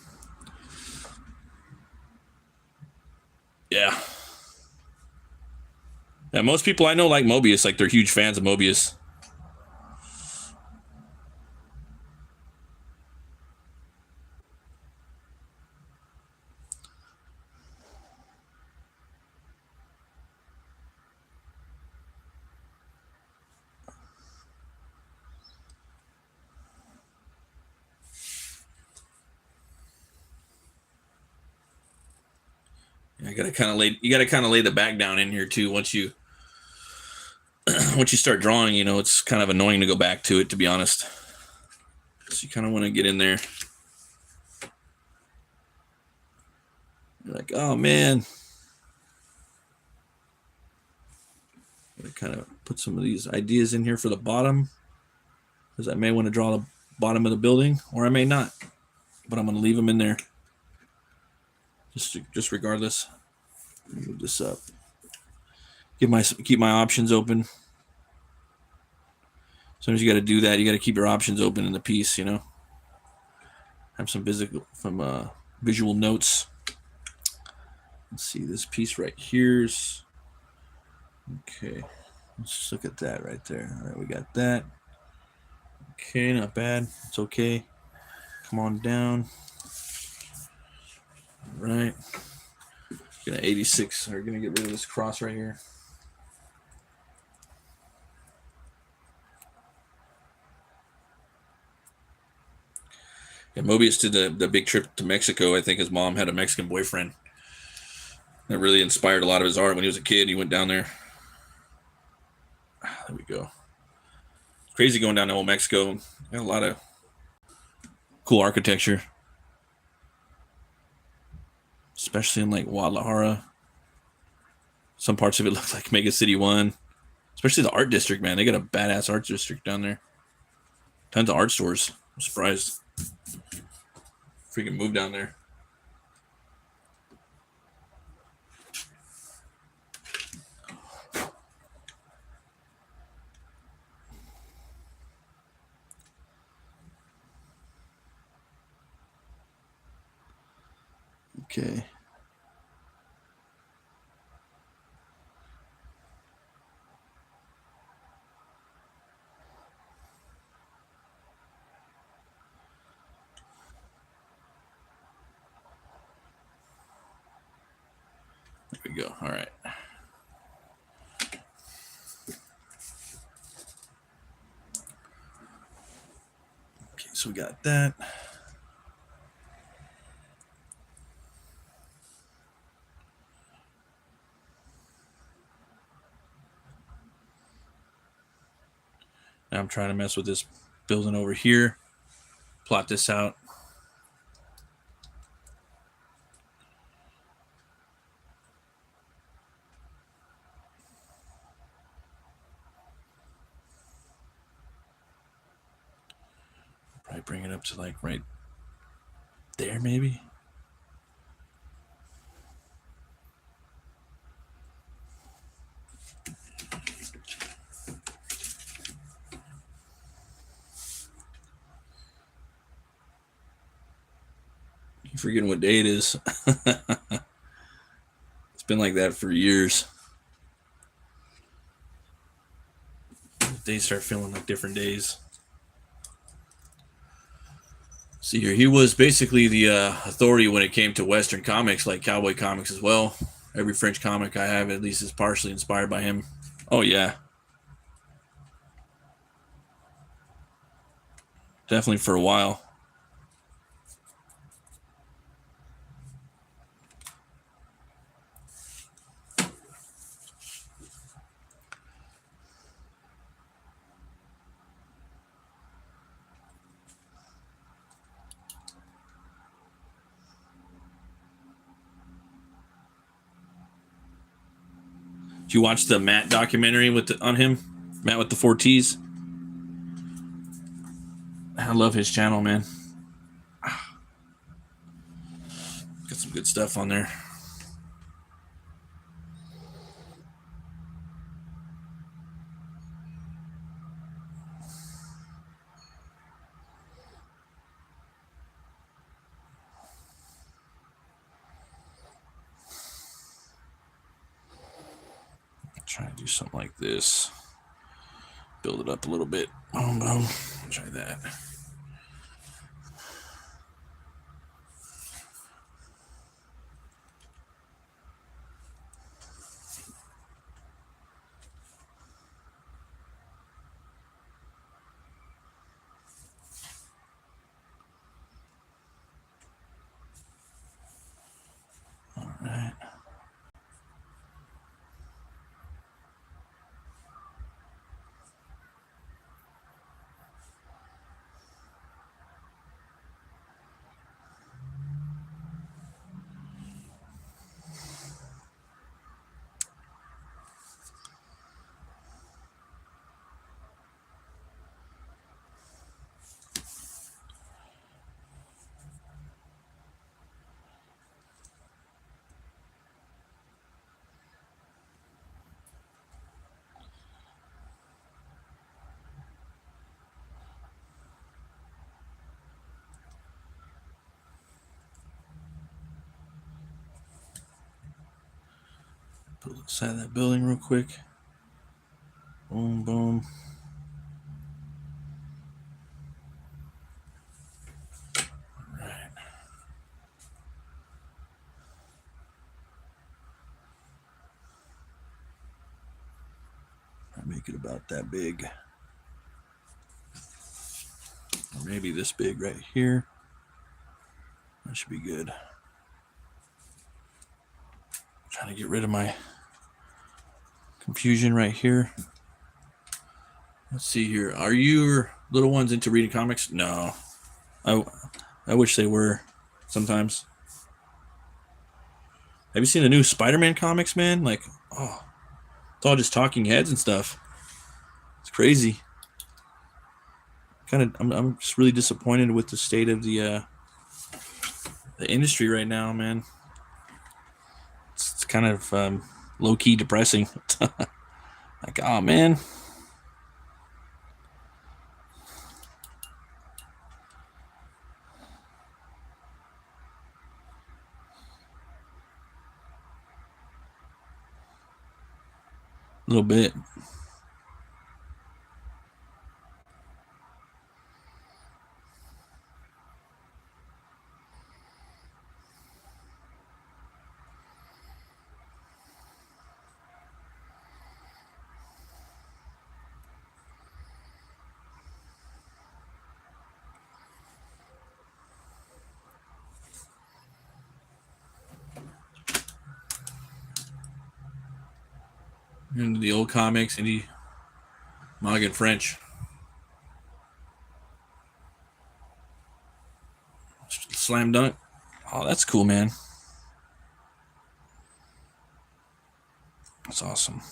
Yeah. Yeah, most people I know like Mobius. Like, they're huge fans of Mobius. You gotta kind of lay the back down in here too. Once you start drawing, it's kind of annoying to go back to it, to be honest. So you kind of want to get in there. You're like, oh man. I'm gonna kind of put some of these ideas in here for the bottom, because I may want to draw the bottom of the building, or I may not. But I'm gonna leave them in there. Just regardless. Move this up. Keep my options open. Sometimes you got to do that. You got to keep your options open in the piece, have some visual notes. Let's see, this piece right here's okay. Let's look at that right there. All right, we got that. Okay, not bad. It's okay. Come on down. All right. Gonna 86. We're gonna get rid of this cross right here. Yeah, Mobius did the big trip to Mexico. I think his mom had a Mexican boyfriend. That really inspired a lot of his art when he was a kid. He went down there. There we go. It's crazy going down to old Mexico. Got a lot of cool architecture, especially in like Guadalajara. Some parts of it look like Mega City 1, especially the art district, man. They got a badass art district down there. Tons of art stores. I'm surprised. Freaking moved down there. Okay. There we go. All right. Okay, so we got that. Now I'm trying to mess with this building over here. Plot this out. Probably bring it up to like right there, maybe. You're forgetting what day it is. It's been like that for years. Days start feeling like different days. See here, he was basically the authority when it came to Western comics, like cowboy comics as well. Every French comic I have at least is partially inspired by him. Oh yeah, definitely for a while. Did you watch the Matt documentary on him? Matt with the 4Ts? I love his channel, man. Got some good stuff on there. Try to do something like this. Build it up a little bit. Boom, boom. Try that. All right. Put inside that building real quick. Boom, boom. All right. I'll make it about that big. Or maybe this big right here. That should be good. Trying to get rid of my confusion right here. Let's see here. Are your little ones into reading comics? No. I wish they were sometimes. Have you seen the new Spider-Man comics, man? Like, oh, it's all just talking heads and stuff. It's crazy. I'm just really disappointed with the state of the industry right now, man. It's kind of low-key depressing. Like, oh, man. A little bit. Into the old comics, indie manga and French. Slam dunk. Oh, that's cool, man. That's awesome.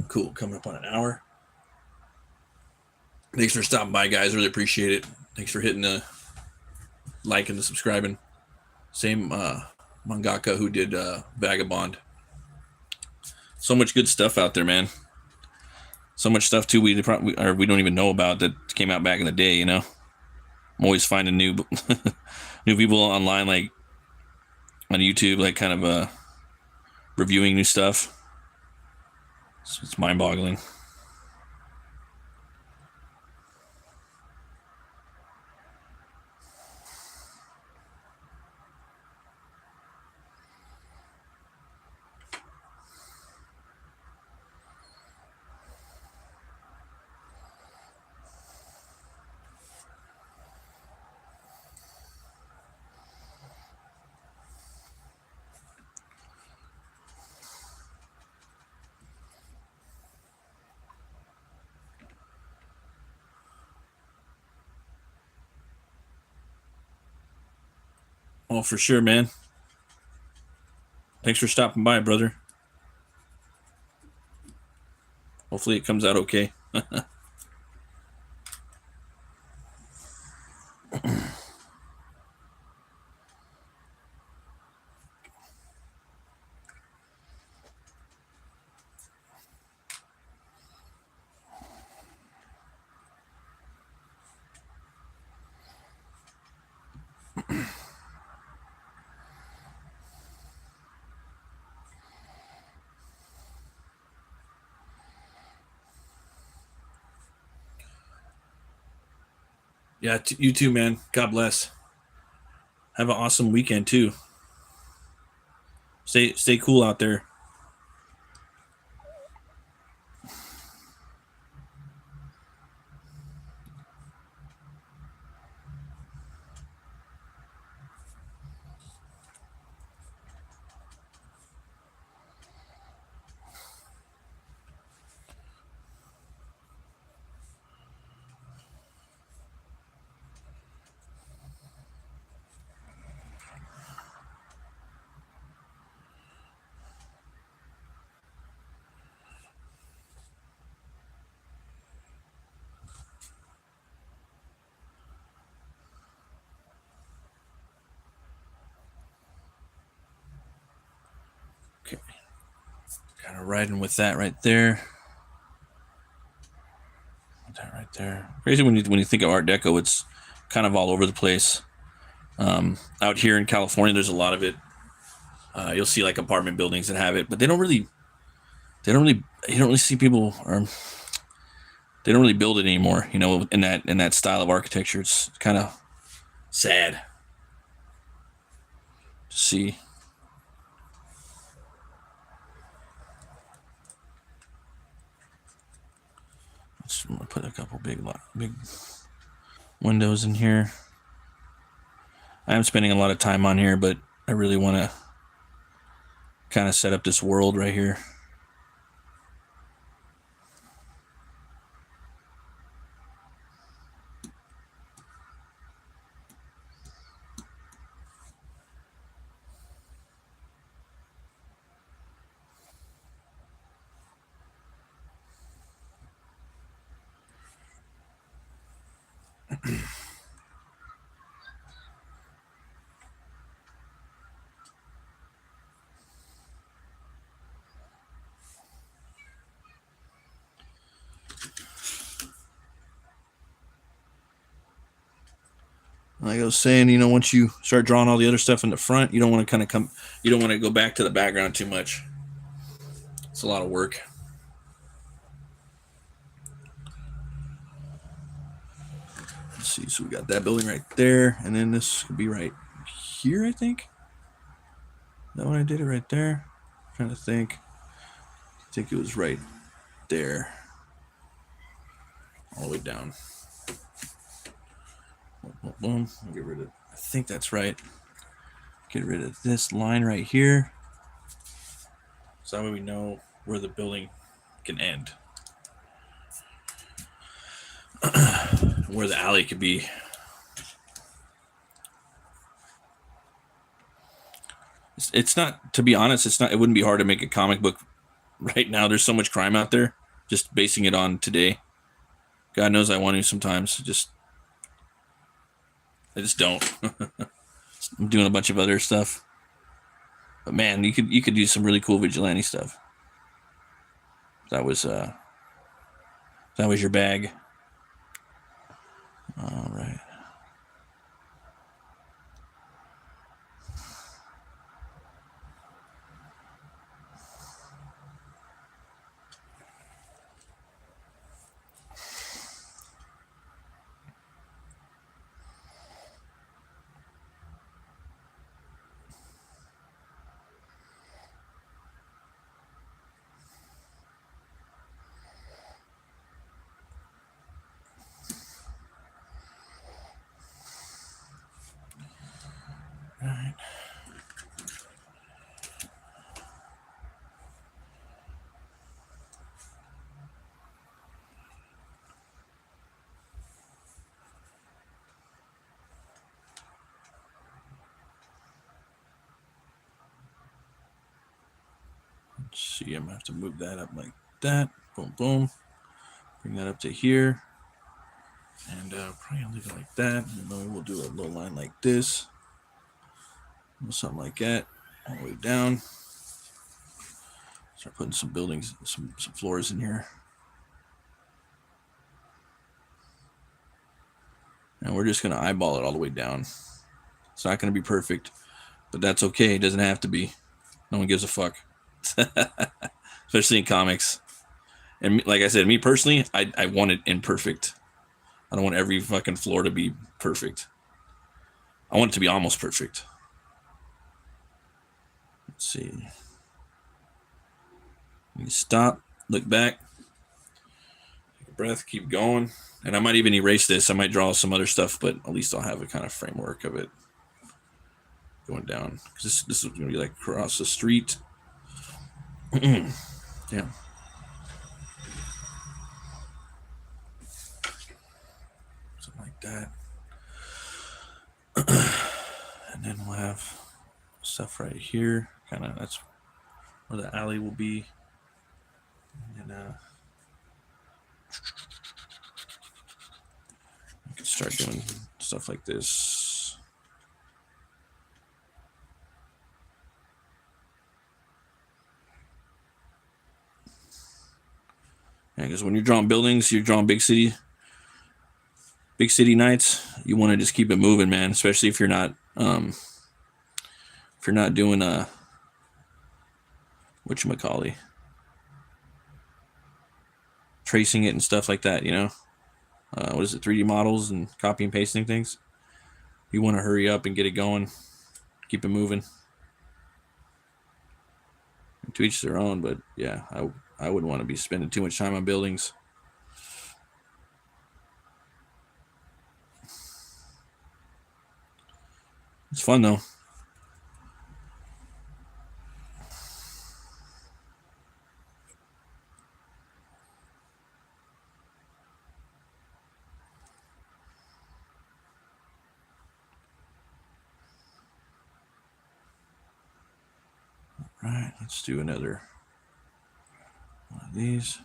Cool. Coming up on an hour. Thanks for stopping by, guys. Really appreciate it. Thanks for hitting the like and the subscribing. Same mangaka who did Vagabond. So much good stuff out there, man. So much stuff too we don't even know about that came out back in the day. You know, I'm always finding new new people online, like on YouTube, like kind of reviewing new stuff. So it's mind-boggling. Oh, for sure, man. Thanks for stopping by, brother. Hopefully it comes out okay. Yeah, you too, man. God bless. Have an awesome weekend too. Stay cool out there. Kind of riding with that right there. That right there. Crazy when you think of Art Deco, it's kind of all over the place. Out here in California, there's a lot of it. You'll see like apartment buildings that have it, but you don't really see people, or they don't really build it anymore. You know, in that style of architecture, it's kind of sad to see. I'm gonna put a couple big windows in here. I'm spending a lot of time on here, but I really want to kind of set up this world right here. Like I was saying, you know, once you start drawing all the other stuff in the front, you don't want to you don't want to go back to the background too much. It's a lot of work. Let's see, so we got that building right there, and then this could be right here, I think. Is that when I did it right there? I'm trying to think. I think it was right there. All the way down. Boom, boom. Get rid of, I think that's right. Get rid of this line right here. So that way we know where the building can end. Where the alley could be. It's not, to be honest, it wouldn't be hard to make a comic book right now. There's so much crime out there. Just basing it on today. God knows I want to sometimes. I just don't. I'm doing a bunch of other stuff. But man, you could do some really cool vigilante stuff. That was your bag. All right. All right. Let's see, I'm gonna have to move that up like that. Boom, boom. Bring that up to here. And probably leave it like that. And then we'll do a little line like this. Something like that. All the way down. Start putting some buildings, some floors in here. And we're just going to eyeball it all the way down. It's not going to be perfect, but that's okay. It doesn't have to be. No one gives a fuck. Especially in comics. And like I said, me personally, I want it imperfect. I don't want every fucking floor to be perfect. I want it to be almost perfect. Let's see. You stop, look back, take a breath, keep going. And I might even erase this. I might draw some other stuff, but at least I'll have a kind of framework of it going down. Because this is going to be like across the street. Yeah. Something like that. And then we'll have stuff right here. Kind of, that's where the alley will be. And then you can start doing stuff like this. Yeah, because when you're drawing buildings, you're drawing big city nights. You want to just keep it moving, man. Especially if you're not doing whatchamacallit, tracing it and stuff like that. You know, what is it? 3D models and copy and pasting things. You want to hurry up and get it going, keep it moving. To each their own, but yeah, I wouldn't want to be spending too much time on buildings. It's fun though. All right, let's do another one of these.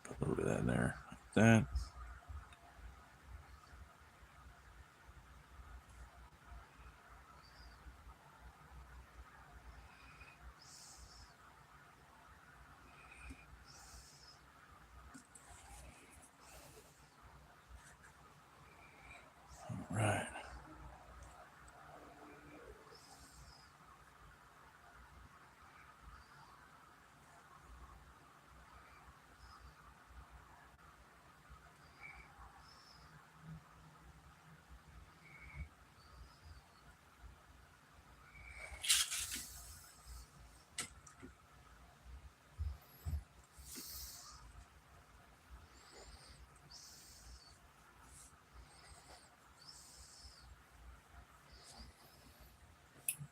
Put a little bit of that in there, like that. All right.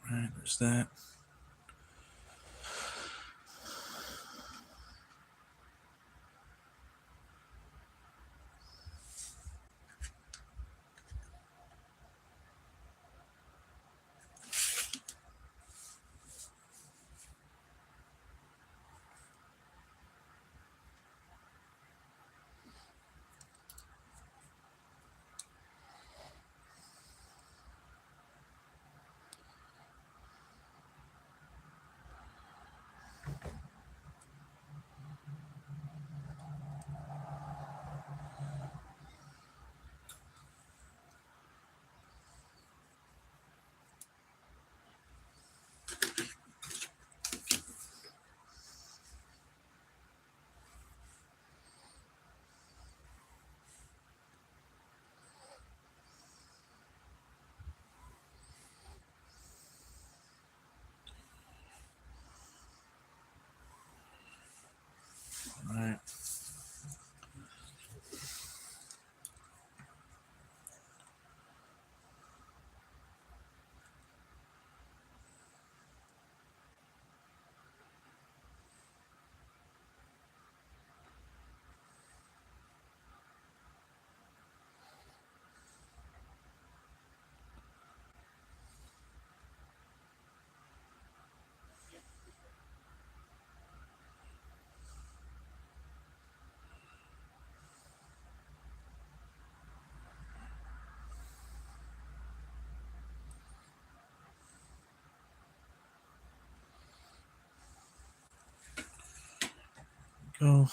All right, there's that. All right. Go.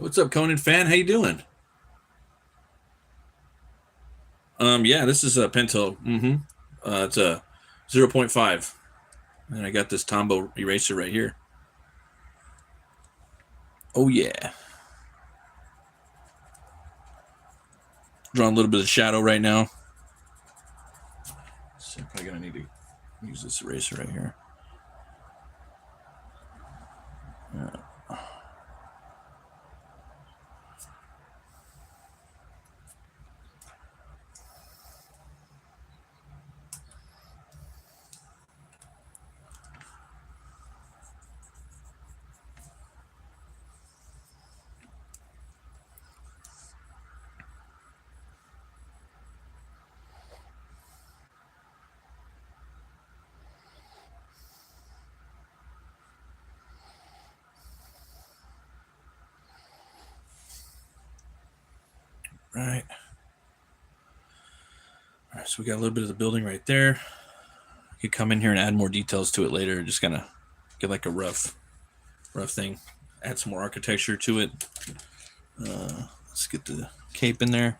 What's up, Conan fan? How you doing? Yeah, this is a Pentel. It's a 0.5, and I got this Tombo eraser right here. Oh yeah, drawing a little bit of shadow right now. So I'm probably gonna need to use this eraser right here. Right. All right, so we got a little bit of the building right there. I could come in here and add more details to it later. Just gonna get like a rough thing. Add some more architecture to it. Let's get the cape in there.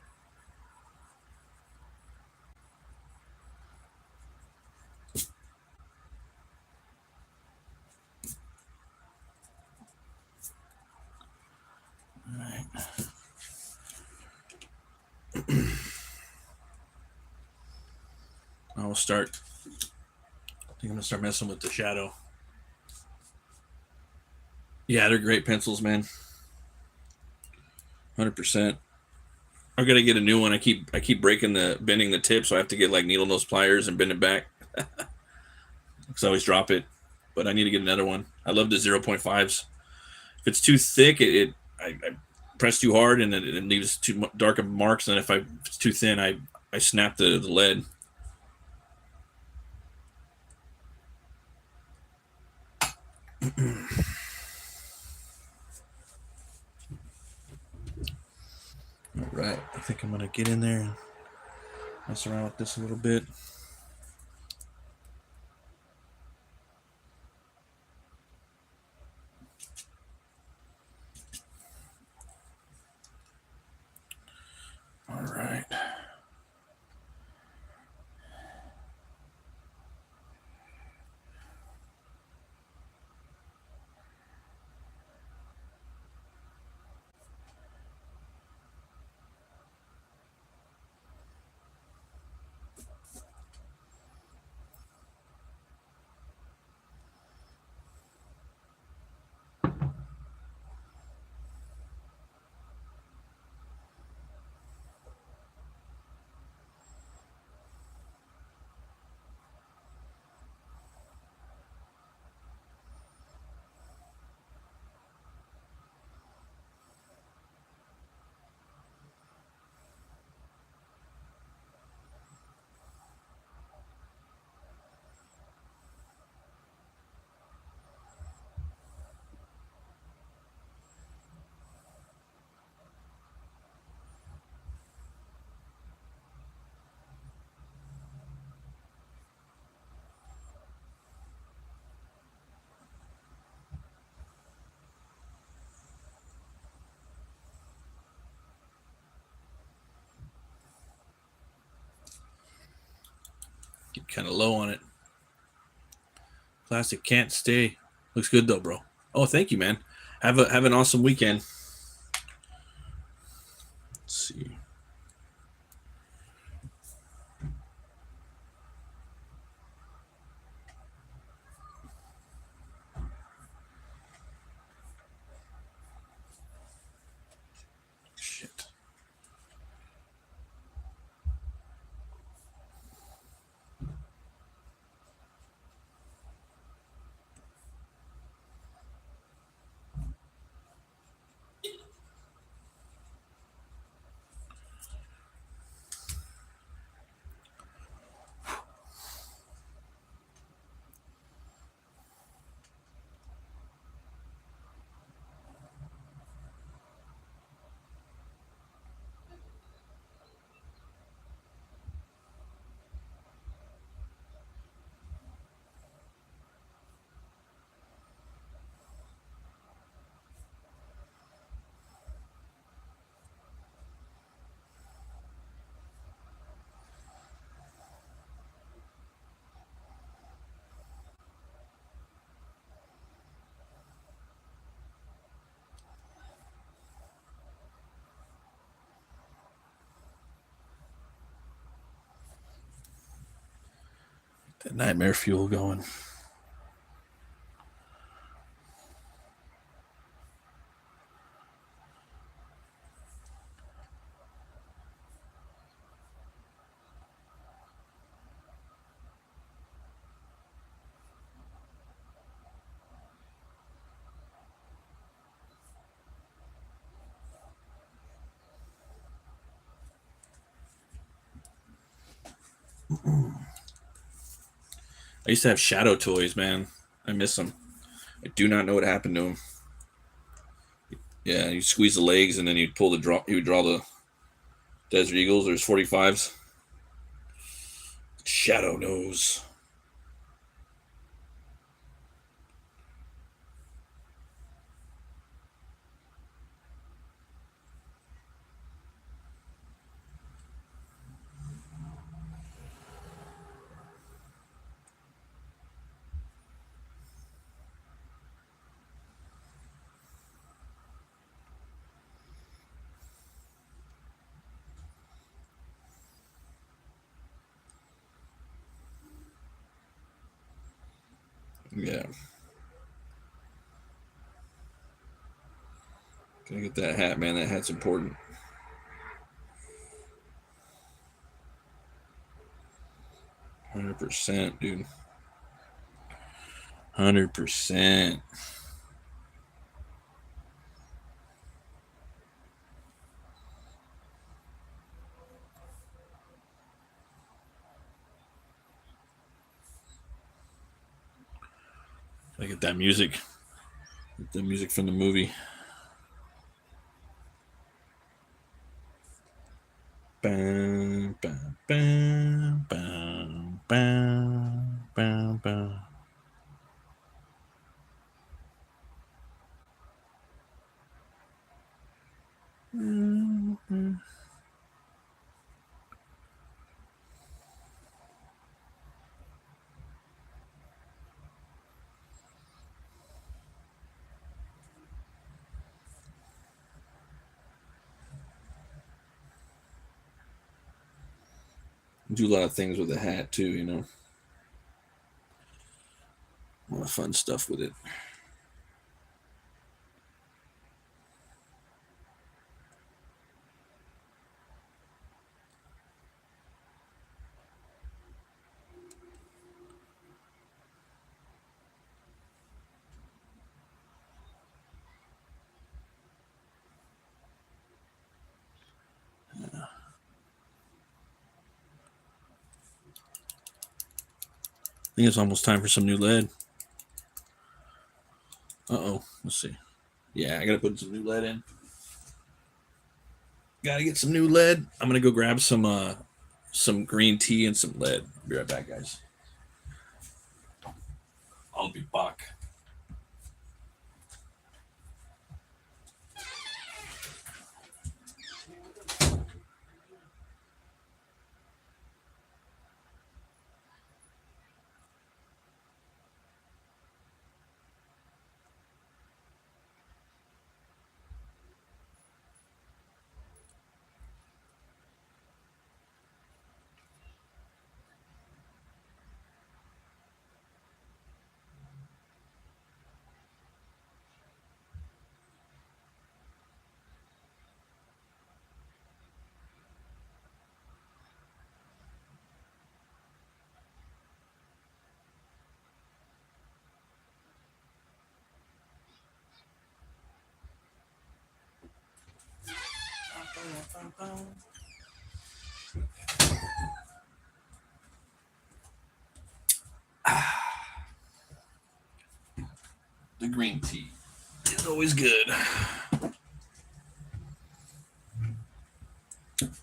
All right. I will start. I think I'm gonna start messing with the shadow. Yeah, they're great pencils, man. 100%. I gotta get a new one. I keep bending the tip, so I have to get like needle nose pliers and bend it back because I always drop it. But I need to get another one. I love the 0.5s. If it's too thick, I press too hard and it leaves too dark of marks. And if it's too thin, I snap the lead. All right, I think I'm gonna get in there and mess around with this a little bit. All right. Get kind of low on it. Plastic can't stay. Looks good though, bro. Oh, thank you, man. Have an awesome weekend. Let's see. Shit. That nightmare fuel going. I used to have shadow toys, man. I miss them. I do not know what happened to them. Yeah, you squeeze the legs and then you'd pull the draw. You would draw the Desert Eagles. There's 45s. Shadow nose. Yeah. Gotta get that hat, man. That hat's important. 100%, dude. 100%. I get that music. Get the music from the movie. Bam, bam, bam, bam, bam, bam, bam. Mm-hmm. Do a lot of things with the hat too, you know. A lot of fun stuff with it. I think it's almost time for some new lead. Uh-oh. Let's see. Yeah, I gotta put some new lead in. Gotta get some new lead. I'm gonna go grab some green tea and some lead. Be right back, guys. I'll be back. The green tea is always good.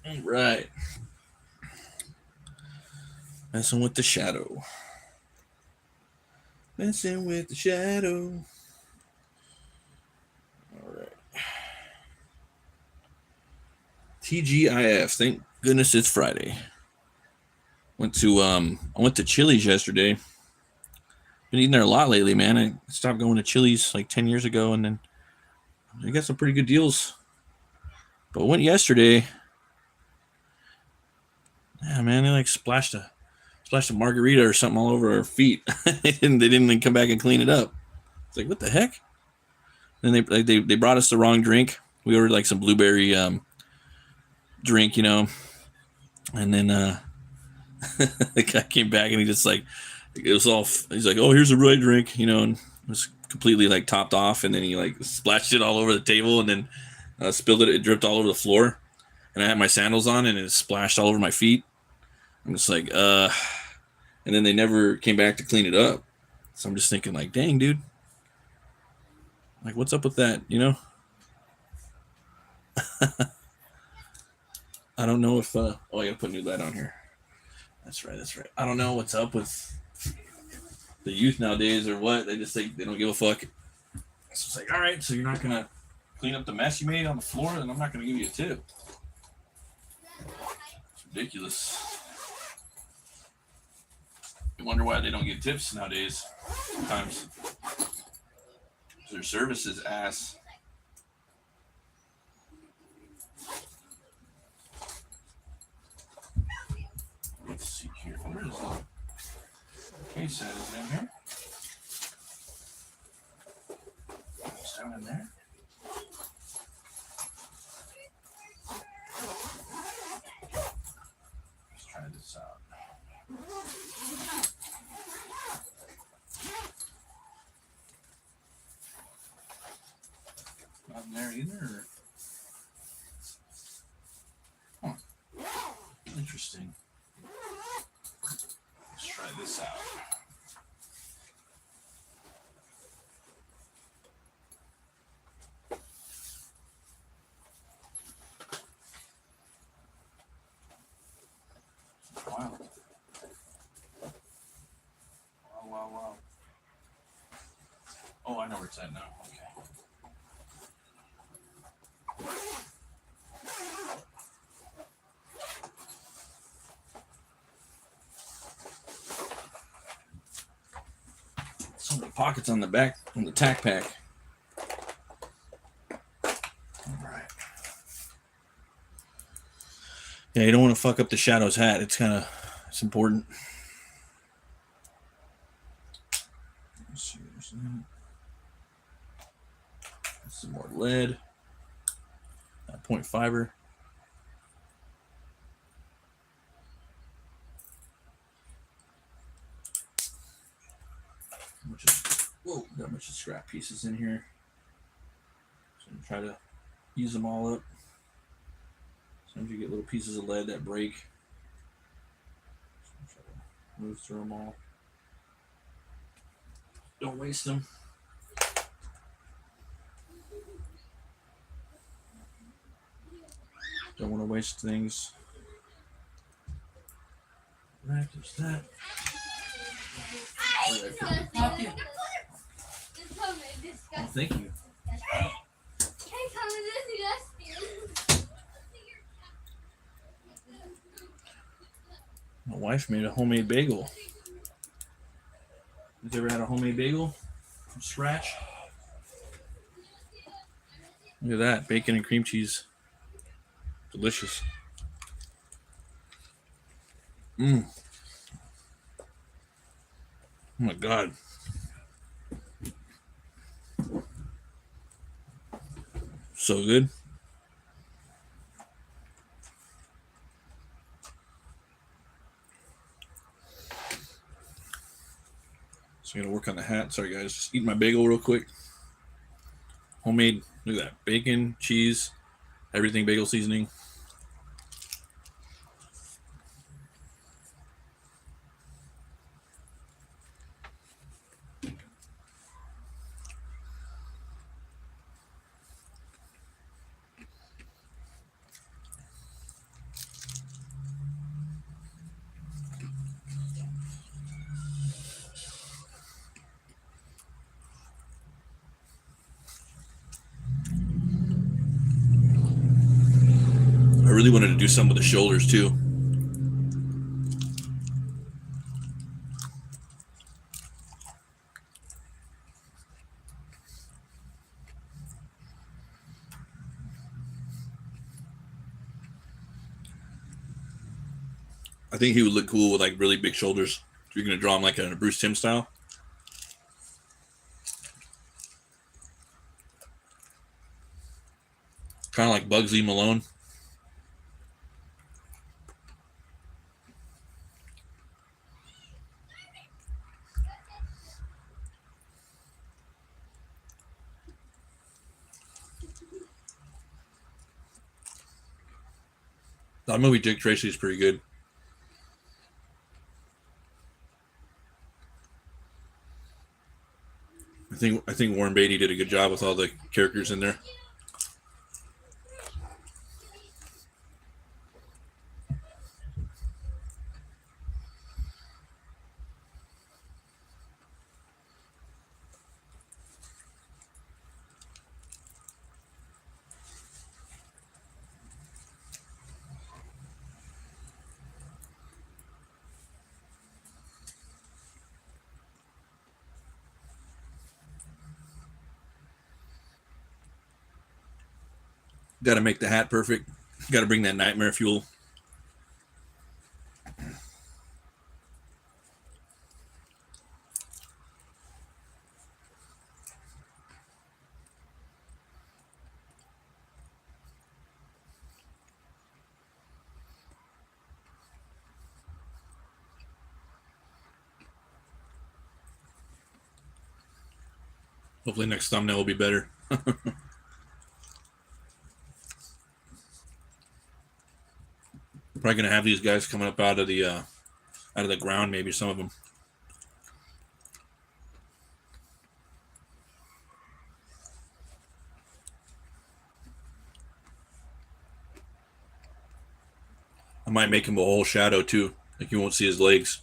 All right. Messing with the shadow. Messing with the shadow. All right. TGIF. Thank goodness it's Friday. I went to Chili's yesterday. Been eating there a lot lately, man. I stopped going to Chili's like 10 years ago, and then I got some pretty good deals. But I went yesterday. Yeah, man, they like splashed a splashed a margarita or something all over our feet, and they didn't even come back and clean it up. It's like, what the heck? And they brought us the wrong drink. We ordered like some blueberry drink, you know, and then the guy came back and he just like, it was all, he's like, oh, here's the right drink, you know, and it was completely like topped off, and then he like splashed it all over the table, and then spilled it. It dripped all over the floor, and I had my sandals on, and it splashed all over my feet. I'm just like, and then they never came back to clean it up. So I'm just thinking like, dang, dude, like, what's up with that, you know? I don't know if, oh, I gotta put a new light on here. That's right. I don't know what's up with the youth nowadays or what. They just think they don't give a fuck. So it's like, all right, so you're not gonna clean up the mess you made on the floor, then I'm not gonna give you a tip. It's ridiculous. I wonder why they don't get tips nowadays. Sometimes their service is ass. Let's see here. Where is the case set? Is it in here? It's down in there. Let's try this out. Not in there either. Huh. Interesting. Let's try this out. Wow. Wow. Oh, I know where it's at now. Okay. So many pockets on the back on the tack pack. All right. Yeah, you don't want to fuck up the Shadow's hat. It's important. Let's see, there's that. Some more lead. 0.5er. Got a bunch of scrap pieces in here. So I'm try to use them all up. Sometimes you get little pieces of lead that break. So I'm trying to move through them all. Don't waste them. Don't want to waste things. Right, there's that. Oh, thank you. My wife made a homemade bagel. Have you ever had a homemade bagel from scratch? Look at that, bacon and cream cheese. Delicious. Oh my God. So good. So I'm gonna work on the hat. Sorry guys, just eat my bagel real quick. Homemade, look at that. Bacon, cheese, everything bagel seasoning. I really wanted to do some with the shoulders too. I think he would look cool with like really big shoulders. If you're gonna draw him like a Bruce Timm style. Kind of like Bugsy Malone. That movie Dick Tracy is pretty good. I think Warren Beatty did a good job with all the characters in there. Got to make the hat perfect. Got to bring that nightmare fuel. Hopefully next thumbnail will be better. Probably gonna have these guys coming up out of the ground. Maybe some of them. I might make him a whole shadow too. Like you won't see his legs.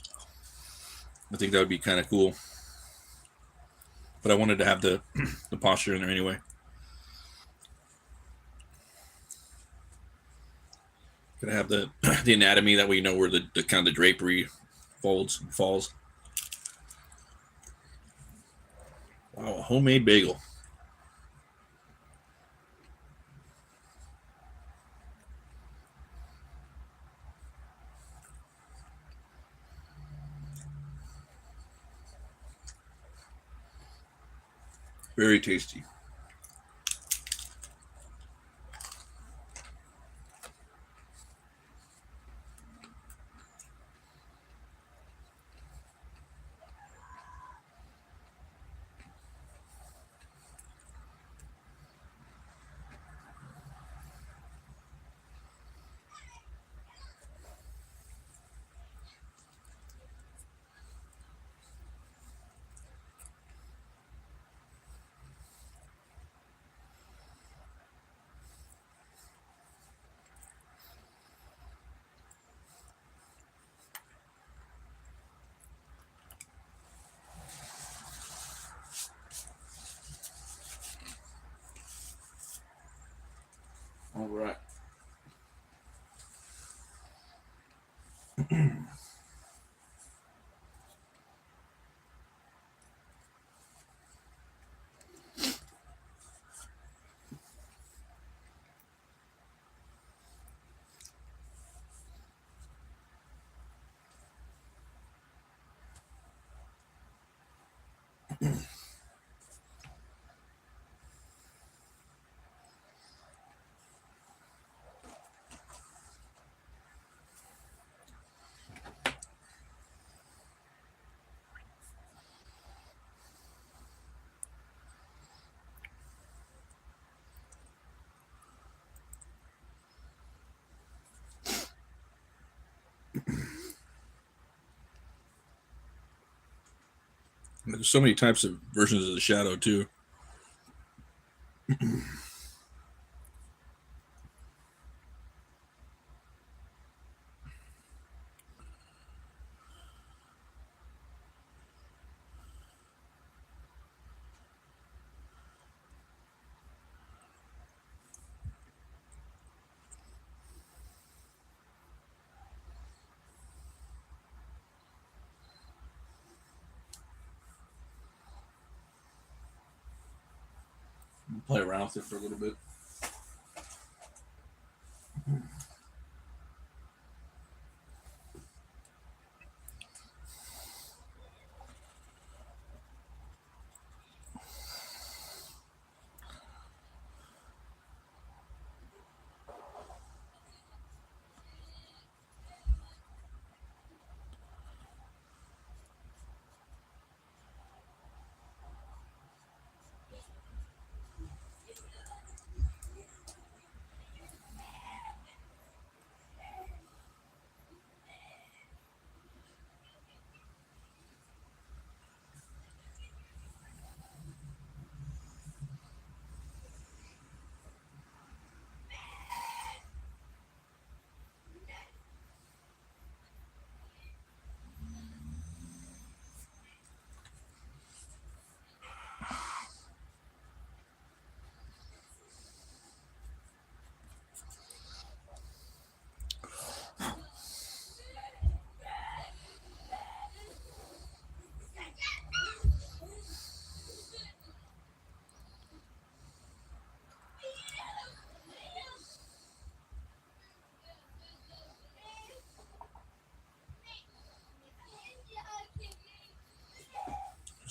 I think that would be kind of cool. But I wanted to have the the posture in there anyway. Gonna have the the anatomy that we know where the kind of the drapery folds and falls. Wow, a homemade bagel. Very tasty. All right. There's so many types of versions of the shadow too. Play around with it for a little bit.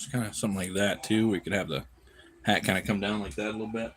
It's kind of something like that too. We could have the hat kind of come down like that a little bit.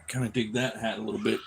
Kind of dig that hat a little bit.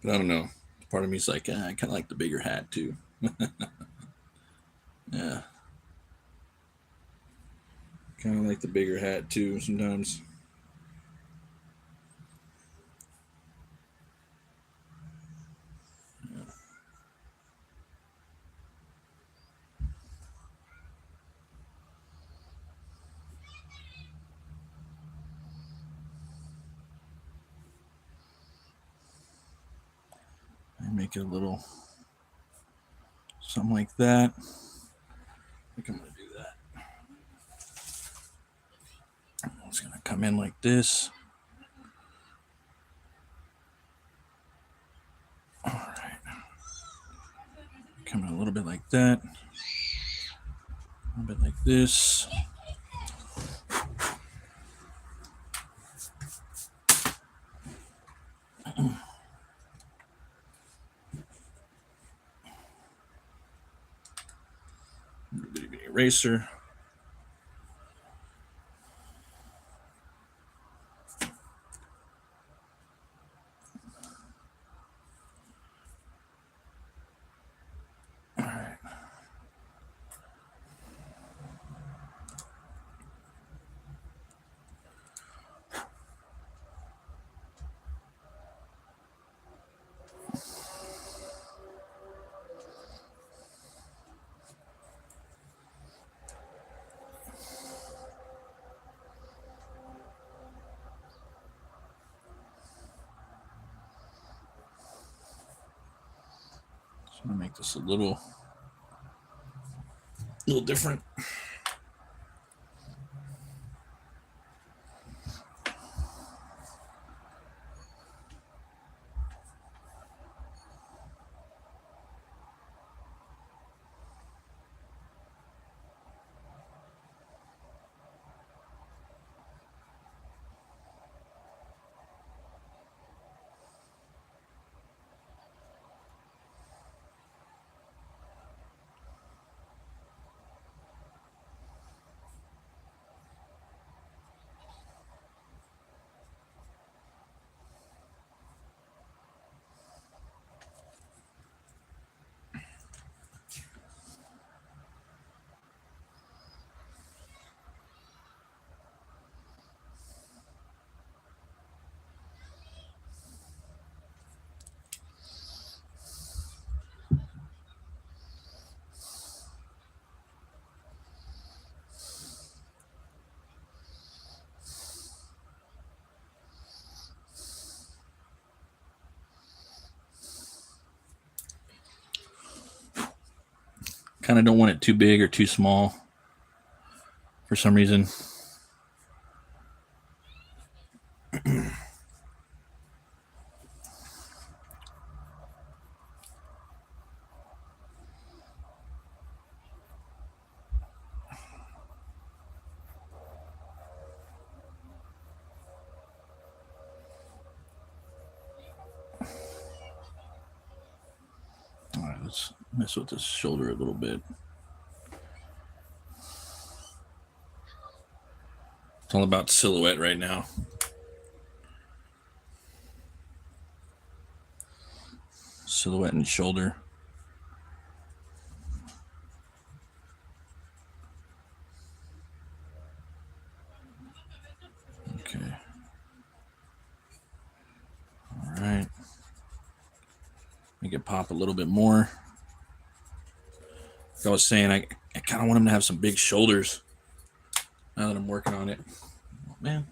But I don't know. Part of me is like, I kind of like the bigger hat too. Yeah. Kind of like the bigger hat too sometimes. I make it a little something like that. I think I'm gonna do that. It's gonna come in like this. All right. Coming a little bit like that. A little bit like this. A little bit of an eraser. All right. So I'm gonna make this a little different. Kind of don't want it too big or too small for some reason. All right, let's mess with this shoulder a little bit. It's all about silhouette right now. Silhouette and shoulder. Okay. All right. Make it pop a little bit more. Like I was saying, I kind of want him to have some big shoulders now that I'm working on it. Oh, man.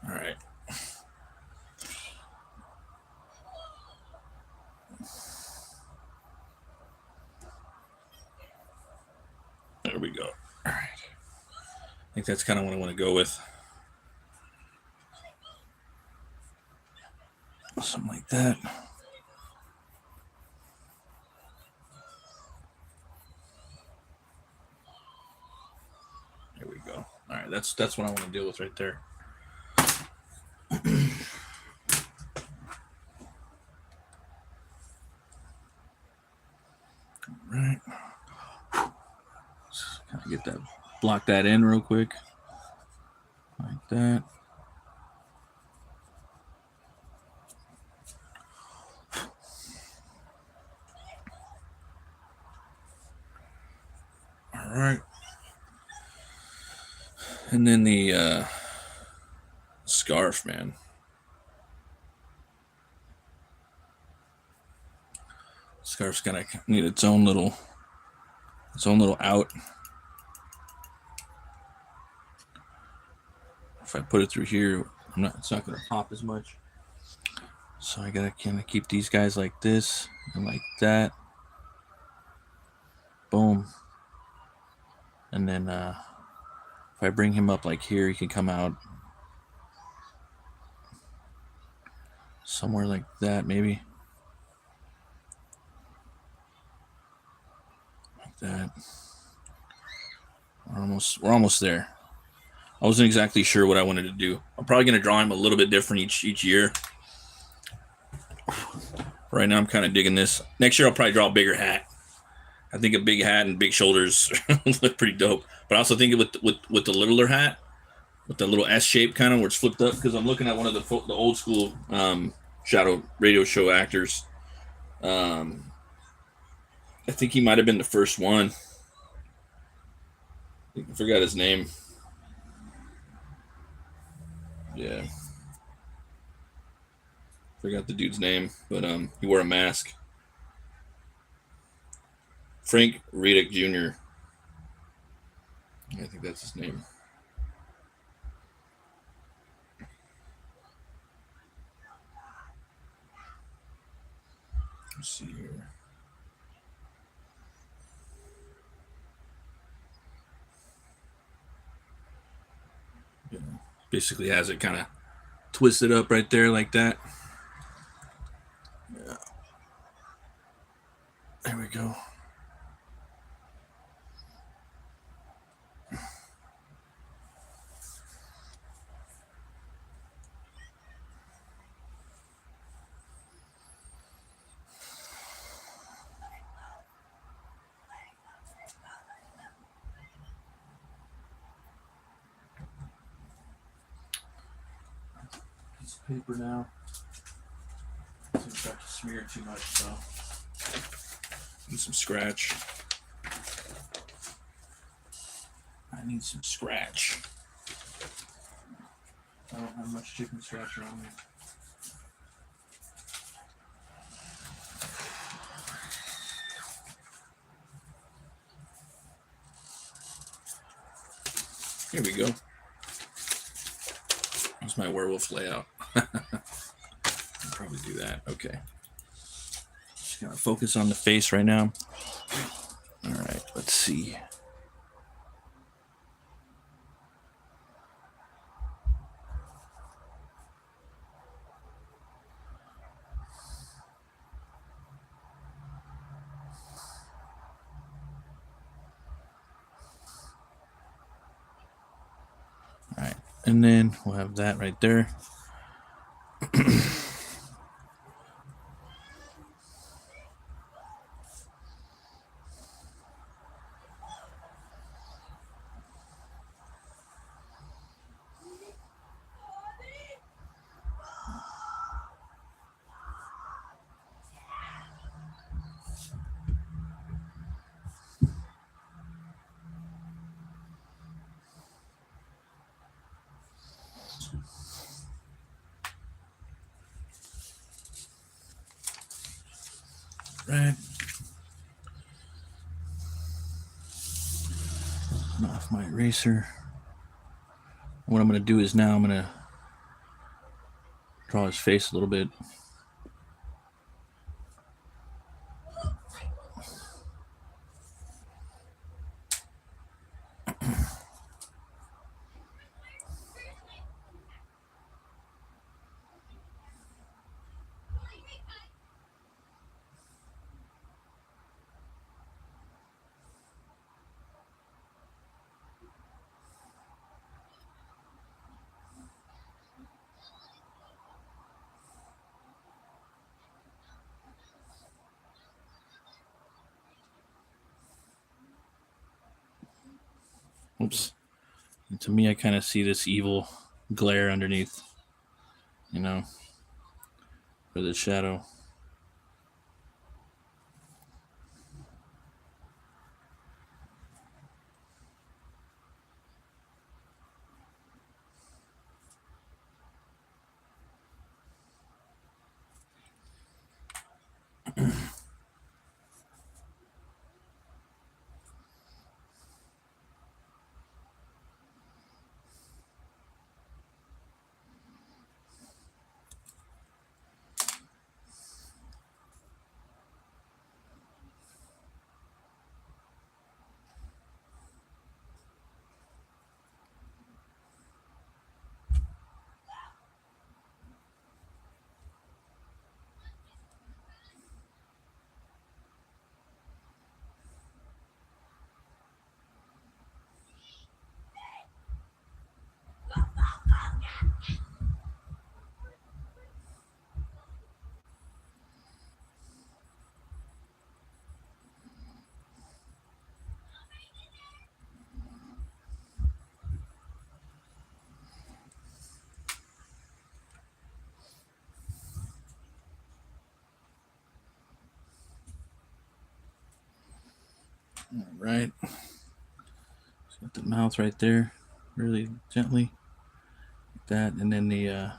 All right. There we go. All right. I think that's kind of what I want to go with. Something like that. That's what I want to deal with right there. Right. Just kind of get that, block that in real quick, like that. All right. And then the scarf, man. Scarf's gonna need its own little out. If I put it through here, it's not gonna pop as much. So I gotta kind of keep these guys like this and like that. Boom. And then if I bring him up like here, he can come out somewhere like that, maybe. Like that. We're almost there. I wasn't exactly sure what I wanted to do. I'm probably gonna draw him a little bit different each year. Right now I'm kind of digging this. Next year I'll probably draw a bigger hat. I think a big hat and big shoulders look pretty dope. But I also think with the littler hat, with the little S shape kind of where it's flipped up, because I'm looking at one of the old school shadow radio show actors. I think he might have been the first one. I forgot his name. Yeah. Forgot the dude's name, but he wore a mask. Frank Reddick Jr. I think that's his name. Let's see here. Yeah. Basically has it kind of twisted up right there like that. Yeah. There we go. Paper now. I think I have to smear too much, so need some scratch. I need some scratch. I don't have much chicken scratch around me. Here we go. That's my werewolf layout. I'll probably do that. Okay. Just gotta focus on the face right now. All right, let's see. All right, and then we'll have that right there. Right. Off my eraser. What I'm going to do is now I'm going to draw his face a little bit. Oops. And to me, I kind of see this evil glare underneath, for the shadow. All right. Got the mouth right there, really gently, like that, and then the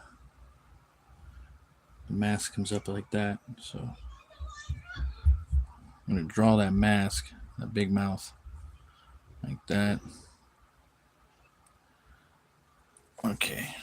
mask comes up like that. So I'm gonna draw that mask, that big mouth, like that. Okay.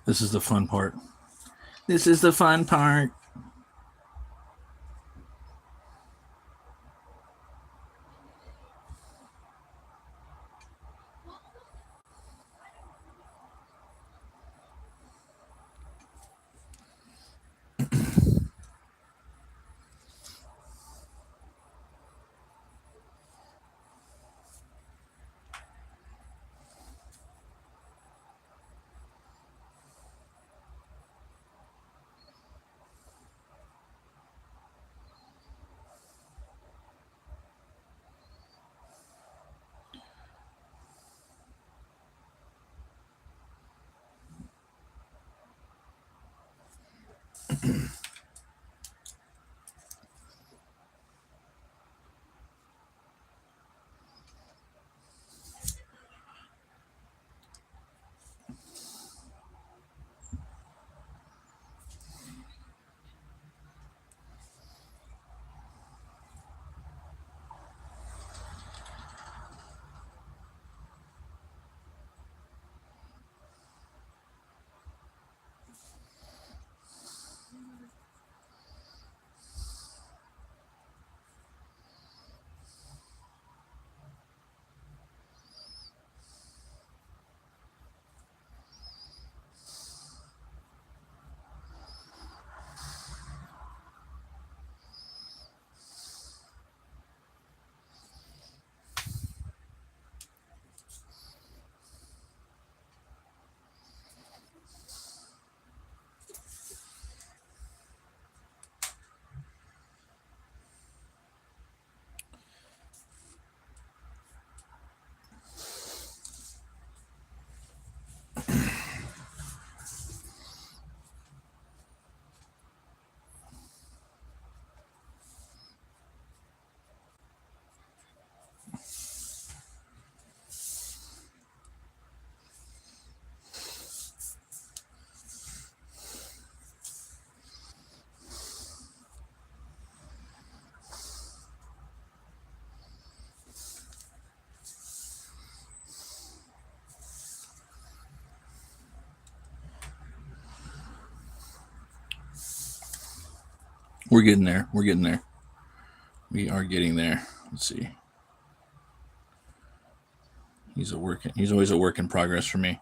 This is the fun part. This is the fun part. We're getting there. We're getting there. We are getting there. Let's see. He's always a work in progress for me.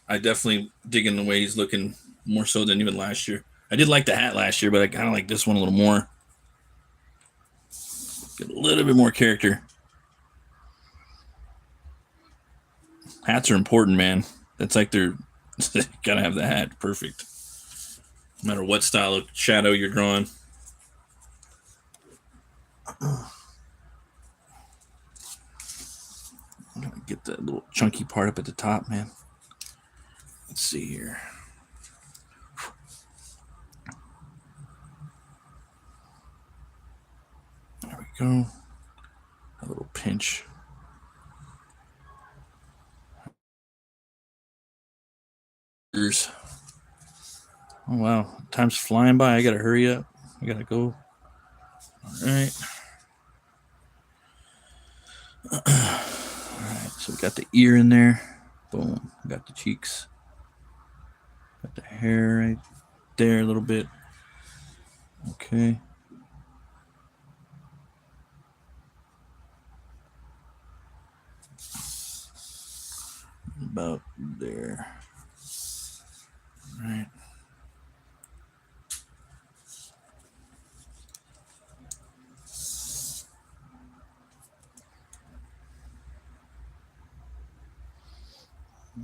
I definitely digging the way he's looking more so than even last year. I did like the hat last year, but I kind of like this one a little more. Get a little bit more character. Hats are important, man. That's like they're gotta have the hat perfect. No matter what style of shadow you're drawing. I'm gonna get that little chunky part up at the top, man. Let's see here. There we go. A little pinch. Oh wow, time's flying by. I gotta hurry up. I gotta go. All right. All right. So we got the ear in there. Boom. We got the cheeks. Got the hair right there a little bit. Okay. About there. All right.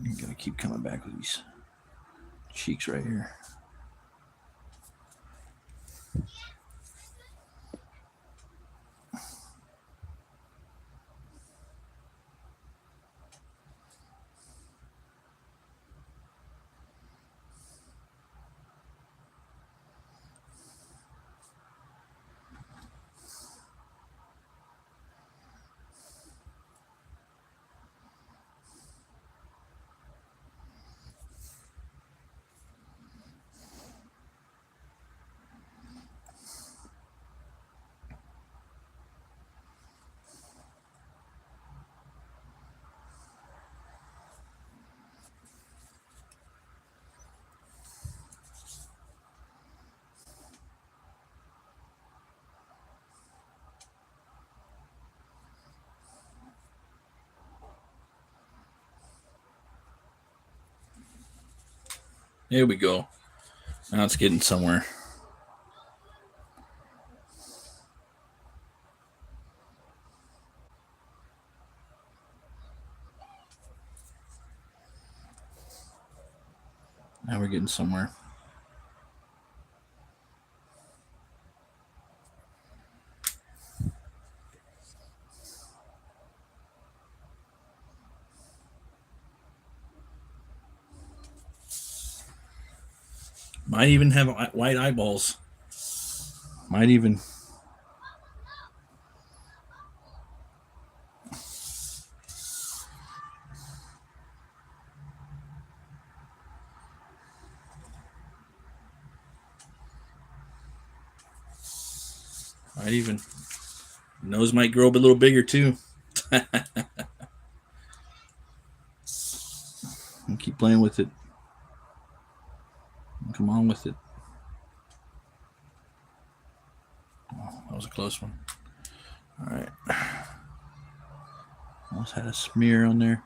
You gotta keep coming back with these cheeks right here. There we go. Now it's getting somewhere. Now we're getting somewhere. Might even have white eyeballs. Might even. Might even. Nose might grow up a little bigger too. And keep playing with it. Come on with it. Oh, that was a close one. All right. Almost had a smear on there.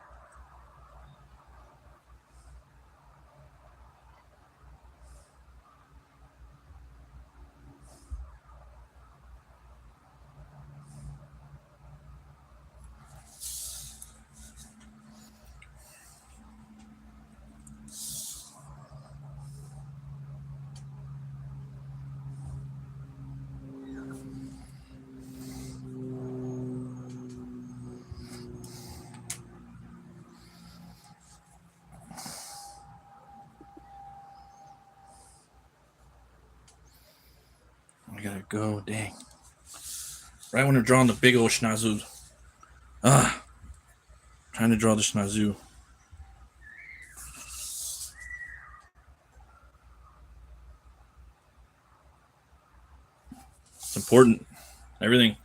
I gotta go. Dang. Right when I'm drawing the big old schnazu. Trying to draw the schnazu. It's important. Everything.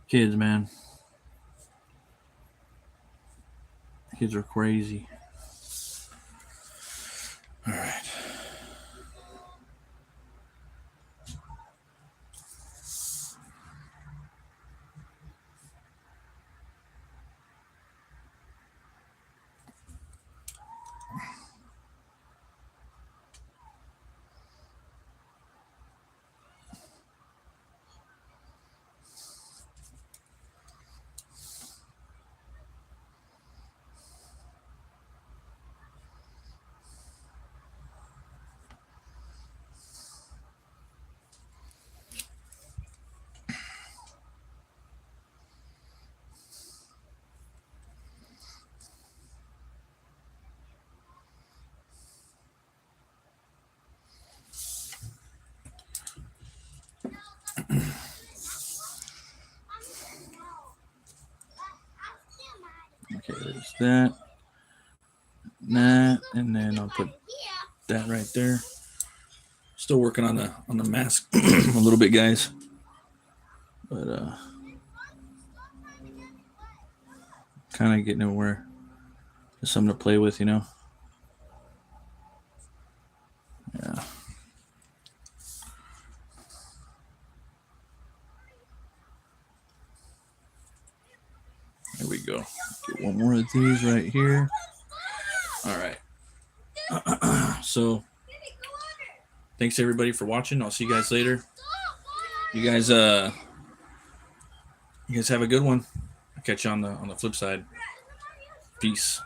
Kids, man. Kids are crazy. All right. Okay, there's that. That, and then I'll put that right there. Still working on the mask a little bit, guys. But kind of getting nowhere. Just something to play with, you know. Yeah. There we go. Get one more of these right here. All right. So thanks everybody for watching. I'll see you guys later. You guys have a good one. I'll catch you on the flip side. Peace.